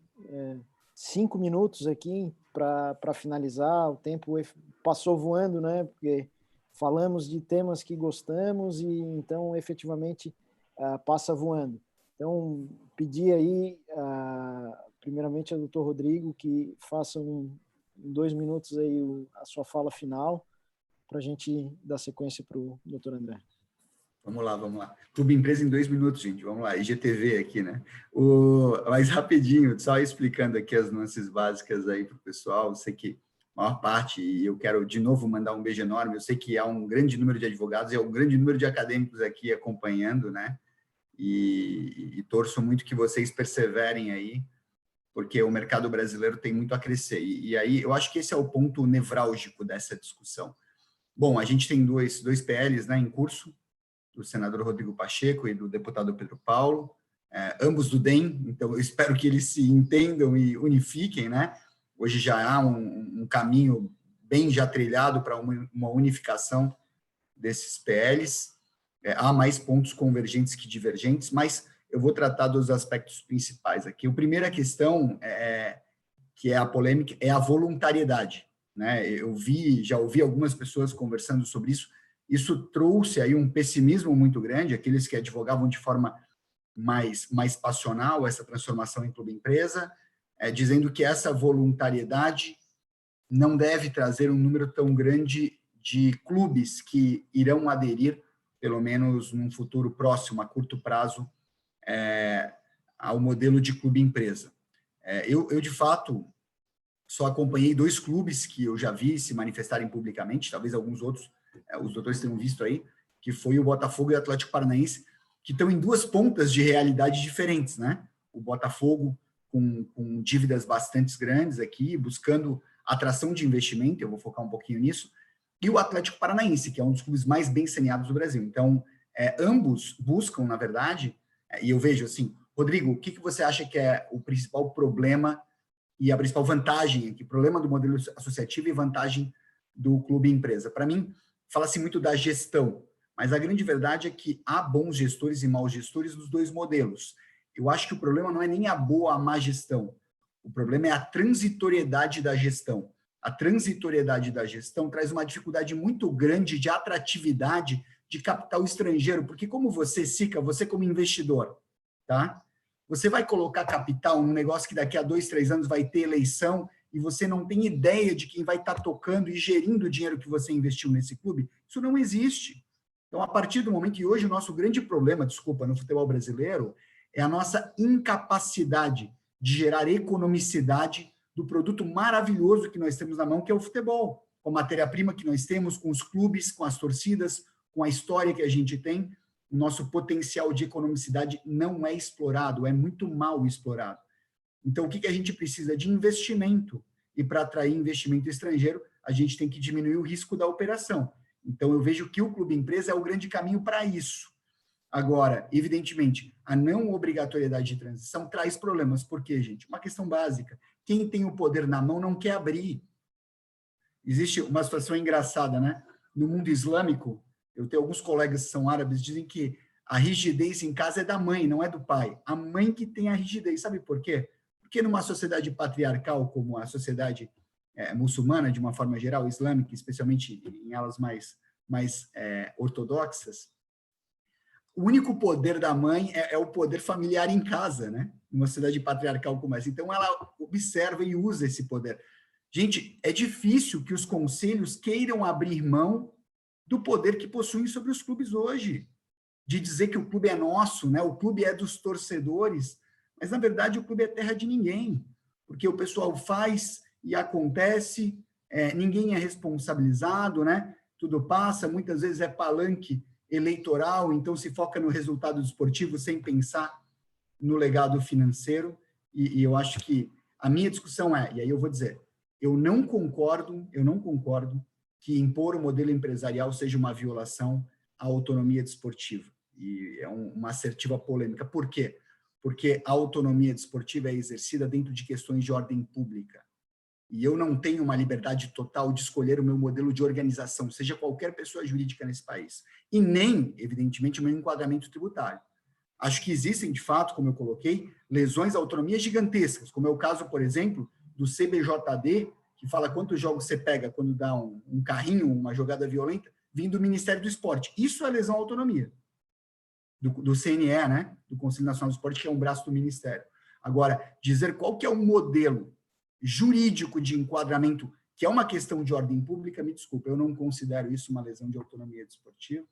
5 minutos aqui para finalizar. O tempo passou voando, né? Porque falamos de temas que gostamos e então efetivamente passa voando. Então, pedir aí primeiramente ao doutor Rodrigo que faça em 2 minutos aí a sua fala final para a gente dar sequência para o doutor André. Vamos lá. Clube Empresa em 2 minutos, gente. Vamos lá, IGTV aqui, né? Mas rapidinho, só explicando aqui as nuances básicas aí para o pessoal. Eu sei que a maior parte, e eu quero de novo mandar um beijo enorme, eu sei que há um grande número de advogados e há um grande número de acadêmicos aqui acompanhando, né? E torço muito que vocês perseverem aí, porque o mercado brasileiro tem muito a crescer. E aí, eu acho que esse é o ponto nevrálgico dessa discussão. Bom, a gente tem dois PLs, né, em curso, do senador Rodrigo Pacheco e do deputado Pedro Paulo, ambos do DEM, então eu espero que eles se entendam e unifiquem, né? Hoje já há um caminho bem já trilhado para uma unificação desses PLs. Há mais pontos convergentes que divergentes, mas eu vou tratar dos aspectos principais aqui. A primeira questão, que é a polêmica, é a voluntariedade, né? Já ouvi algumas pessoas conversando sobre isso. Isso trouxe aí um pessimismo muito grande, aqueles que advogavam de forma mais passional essa transformação em clube-empresa, dizendo que essa voluntariedade não deve trazer um número tão grande de clubes que irão aderir, pelo menos num futuro próximo, a curto prazo, ao modelo de clube-empresa. Eu, de fato, só acompanhei 2 clubes que eu já vi se manifestarem publicamente, talvez alguns outros, os doutores tenham visto aí, que foi o Botafogo e o Atlético Paranaense, que estão em 2 pontas de realidade diferentes, né? O Botafogo com dívidas bastante grandes aqui, buscando atração de investimento, eu vou focar um pouquinho nisso, e o Atlético Paranaense, que é um dos clubes mais bem saneados do Brasil. Então, ambos buscam, na verdade, e eu vejo assim, Rodrigo, o que você acha que é o principal problema e a principal vantagem aqui, problema do modelo associativo e vantagem do clube empresa? Para mim, fala-se muito da gestão, mas a grande verdade é que há bons gestores e maus gestores dos 2 modelos. Eu acho que o problema não é nem a boa ou a má gestão, o problema é a transitoriedade da gestão. A transitoriedade da gestão traz uma dificuldade muito grande de atratividade de capital estrangeiro, porque como você, Sica, você como investidor, tá? Você vai colocar capital num negócio que daqui a 2, 3 anos vai ter eleição e você não tem ideia de quem vai estar tocando e gerindo o dinheiro que você investiu nesse clube? Isso não existe. Então, a partir do momento que hoje o nosso grande problema, desculpa, no futebol brasileiro, é a nossa incapacidade de gerar economicidade do produto maravilhoso que nós temos na mão, que é o futebol, com a matéria-prima que nós temos, com os clubes, com as torcidas, com a história que a gente tem. O nosso potencial de economicidade não é explorado, é muito mal explorado. Então, o que a gente precisa? De investimento. E para atrair investimento estrangeiro, a gente tem que diminuir o risco da operação. Então, eu vejo que o clube empresa é o grande caminho para isso. Agora, evidentemente, a não obrigatoriedade de transição traz problemas. Por quê, gente? Uma questão básica. Quem tem o poder na mão não quer abrir. Existe uma situação engraçada, né? No mundo islâmico, eu tenho alguns colegas que são árabes, dizem que a rigidez em casa é da mãe, não é do pai. A mãe que tem a rigidez. Sabe por quê? Porque numa sociedade patriarcal como a sociedade muçulmana, de uma forma geral, islâmica, especialmente em elas mais ortodoxas, o único poder da mãe é o poder familiar em casa, né? Numa sociedade patriarcal como essa. Então, ela observa e usa esse poder. Gente, é difícil que os conselhos queiram abrir mão do poder que possuem sobre os clubes hoje, de dizer que o clube é nosso, né? O clube é dos torcedores, mas, na verdade, o clube é terra de ninguém, porque o pessoal faz e acontece, ninguém é responsabilizado, né? Tudo passa, muitas vezes é palanque eleitoral, então se foca no resultado esportivo sem pensar no legado financeiro, e eu acho que a minha discussão e aí eu vou dizer, eu não concordo que impor o modelo empresarial seja uma violação à autonomia desportiva, e é uma assertiva polêmica. Por quê? Porque a autonomia desportiva é exercida dentro de questões de ordem pública, e eu não tenho uma liberdade total de escolher o meu modelo de organização, seja qualquer pessoa jurídica nesse país, e nem, evidentemente, o meu enquadramento tributário. Acho que existem, de fato, como eu coloquei, lesões à autonomia gigantescas, como é o caso, por exemplo, do CBJD, que fala quantos jogos você pega quando dá um carrinho, uma jogada violenta, vindo do Ministério do Esporte. Isso é lesão à autonomia, do CNE, né? Do Conselho Nacional do Esporte, que é um braço do Ministério. Agora, dizer qual que é o modelo jurídico de enquadramento, que é uma questão de ordem pública, me desculpa, eu não considero isso uma lesão de autonomia desportiva,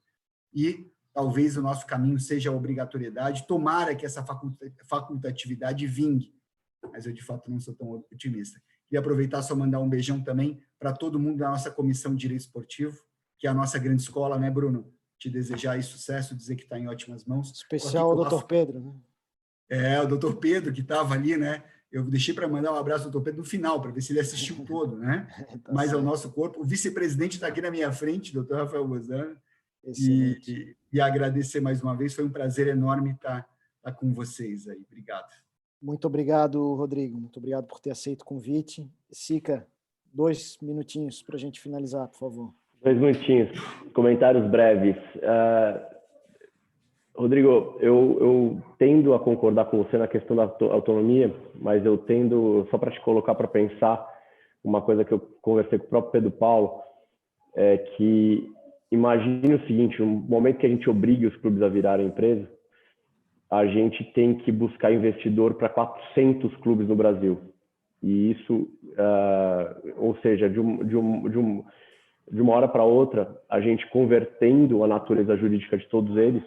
e talvez o nosso caminho seja a obrigatoriedade, tomara que essa facultatividade vingue, mas eu de fato não sou tão otimista. Queria aproveitar só mandar um beijão também para todo mundo da nossa Comissão de Direito Esportivo, que é a nossa grande escola, né, Bruno? Te desejar aí sucesso, dizer que está em ótimas mãos. Especial ao Dr. Pedro, né? O Dr. Pedro, que estava ali, né? Eu deixei para mandar um abraço ao Dr. Pedro no final, para ver se ele assistiu todo, né? Tá Mas certo. ao nosso corpo. O vice-presidente está aqui na minha frente, Dr. Rafael Bozano. Excelente. E agradecer mais uma vez. Foi um prazer enorme estar com vocês aí. Obrigado. Muito obrigado, Rodrigo. Muito obrigado por ter aceito o convite. Sica, 2 minutinhos para a gente finalizar, por favor. 2 minutinhos. Comentários breves. Rodrigo, eu tendo a concordar com você na questão da autonomia, mas eu tendo, só para te colocar para pensar, uma coisa que eu conversei com o próprio Pedro Paulo, é que imagine o seguinte, no momento que a gente obrigue os clubes a virarem empresa, a gente tem que buscar investidor para 400 clubes no Brasil. E isso, ou seja, de uma hora para outra, a gente convertendo a natureza jurídica de todos eles,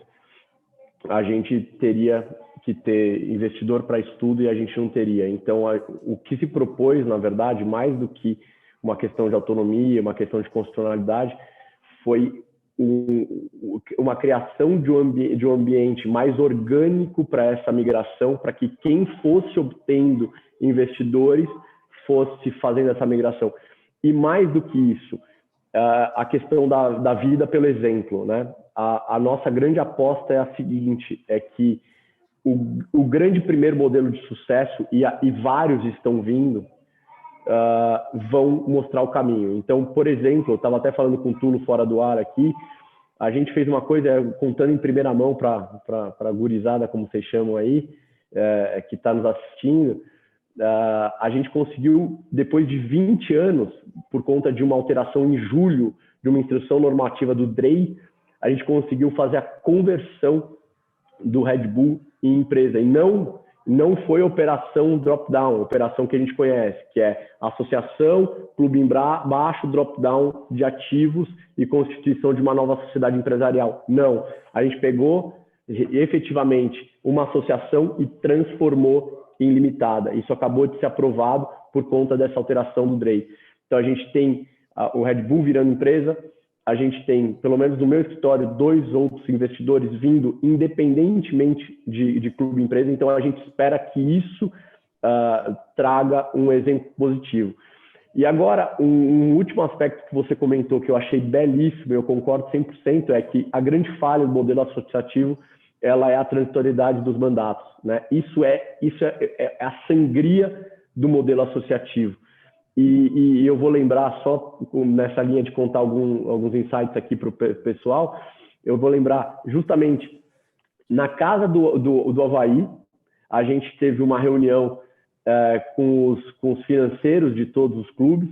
a gente teria que ter investidor para estudo e a gente não teria. Então, o que se propôs, na verdade, mais do que uma questão de autonomia, uma questão de constitucionalidade, foi uma criação de um ambiente mais orgânico para essa migração, para que quem fosse obtendo investidores fosse fazendo essa migração. E mais do que isso, a questão da vida pelo exemplo, né? A nossa grande aposta é a seguinte, é que o grande primeiro modelo de sucesso, e vários estão vindo, vão mostrar o caminho. Então, por exemplo, eu estava até falando com o Tulo fora do ar aqui, a gente fez uma coisa, contando em primeira mão para a gurizada, como vocês chamam aí, que está nos assistindo, a gente conseguiu, depois de 20 anos, por conta de uma alteração em julho, de uma instrução normativa do DREI, a gente conseguiu fazer a conversão do Red Bull em empresa. E não foi a operação drop-down, a operação que a gente conhece, que é associação, clube embaixo, drop-down de ativos e constituição de uma nova sociedade empresarial. Não, a gente pegou efetivamente uma associação e transformou em limitada. Isso acabou de ser aprovado por conta dessa alteração do DREI. Então, a gente tem o Red Bull virando empresa, a gente tem, pelo menos no meu escritório, 2 outros investidores vindo independentemente de clube empresa, então a gente espera que isso traga um exemplo positivo. E agora, um último aspecto que você comentou, que eu achei belíssimo, eu concordo 100%, é que a grande falha do modelo associativo, ela é a transitoriedade dos mandatos, né? Isso é a sangria do modelo associativo. E eu vou lembrar, só nessa linha de contar alguns insights aqui para o pessoal, eu vou lembrar justamente na casa do Avaí, a gente teve uma reunião com os financeiros de todos os clubes,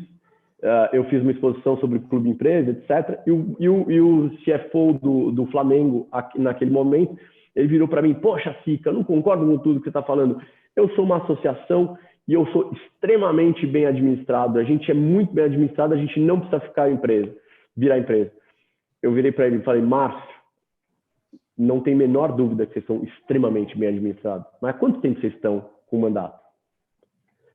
eu fiz uma exposição sobre o clube empresa, etc. E o CFO do Flamengo, naquele momento, ele virou para mim: poxa, Sica, eu não concordo com tudo que você está falando, eu sou uma associação e eu sou extremamente bem administrado, a gente é muito bem administrado, a gente não precisa virar empresa. Eu virei para ele e falei: Márcio, não tem a menor dúvida que vocês são extremamente bem administrados, mas há quanto tempo vocês estão com o mandato?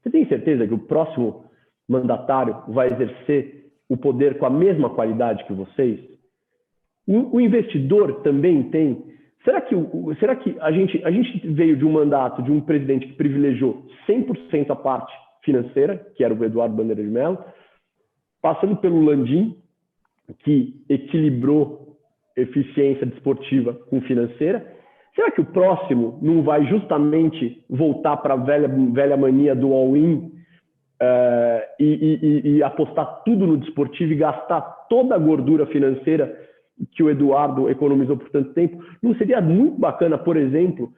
Você tem certeza que o próximo mandatário vai exercer o poder com a mesma qualidade que vocês? O investidor também tem. Será que a gente veio de um mandato de um presidente que privilegiou 100% a parte financeira, que era o Eduardo Bandeira de Mello, passando pelo Landim, que equilibrou eficiência desportiva com financeira? Será que o próximo não vai justamente voltar para a velha mania do all-in e apostar tudo no desportivo e gastar toda a gordura financeira que o Eduardo economizou por tanto tempo? Não seria muito bacana, por exemplo,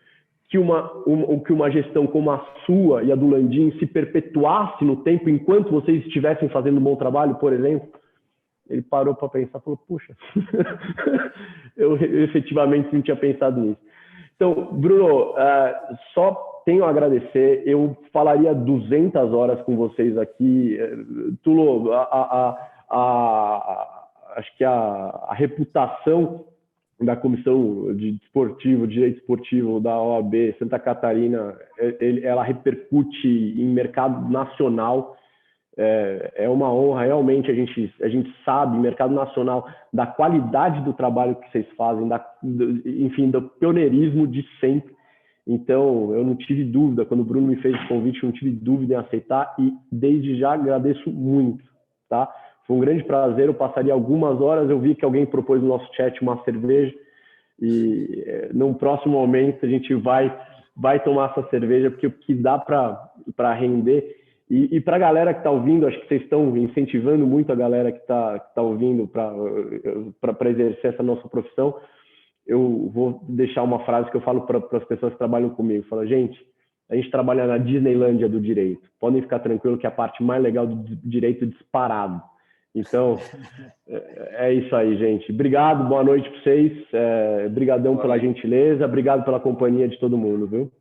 que uma gestão como a sua e a do Landim se perpetuasse no tempo enquanto vocês estivessem fazendo um bom trabalho, por exemplo? Ele parou para pensar e falou: puxa, eu efetivamente não tinha pensado nisso. Então, Bruno, só tenho a agradecer. Eu falaria 200 horas com vocês aqui. Tulo, acho que a reputação da Comissão de Direito Esportivo da OAB Santa Catarina, ela repercute em mercado nacional. É uma honra, realmente. A gente sabe, mercado nacional, da qualidade do trabalho que vocês fazem, enfim, do pioneirismo de sempre. Então, eu não tive dúvida, quando o Bruno me fez o convite, eu não tive dúvida em aceitar, e desde já agradeço muito, tá? Foi um grande prazer, eu passaria algumas horas, eu vi que alguém propôs no nosso chat uma cerveja, e num próximo momento a gente vai tomar essa cerveja, porque o que dá para render. E para a galera que está ouvindo, acho que vocês estão incentivando muito a galera que tá ouvindo para exercer essa nossa profissão. Eu vou deixar uma frase que eu falo para as pessoas que trabalham comigo. Falo: gente, a gente trabalha na Disneylândia do direito. Podem ficar tranquilos que é a parte mais legal do direito disparado. Então, é isso aí, gente. Obrigado, boa noite para vocês. Brigadão pela gentileza, obrigado pela companhia de todo mundo, viu?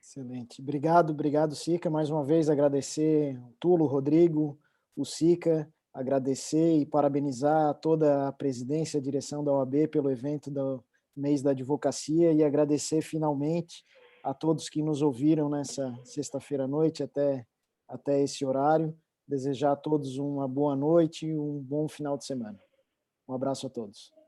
Excelente. Obrigado, Sica. Mais uma vez agradecer o Tulo, o Rodrigo, o Sica, agradecer e parabenizar toda a presidência e a direção da OAB pelo evento mês da advocacia, e agradecer finalmente a todos que nos ouviram nessa sexta-feira à noite até esse horário. Desejar a todos uma boa noite e um bom final de semana. Um abraço a todos.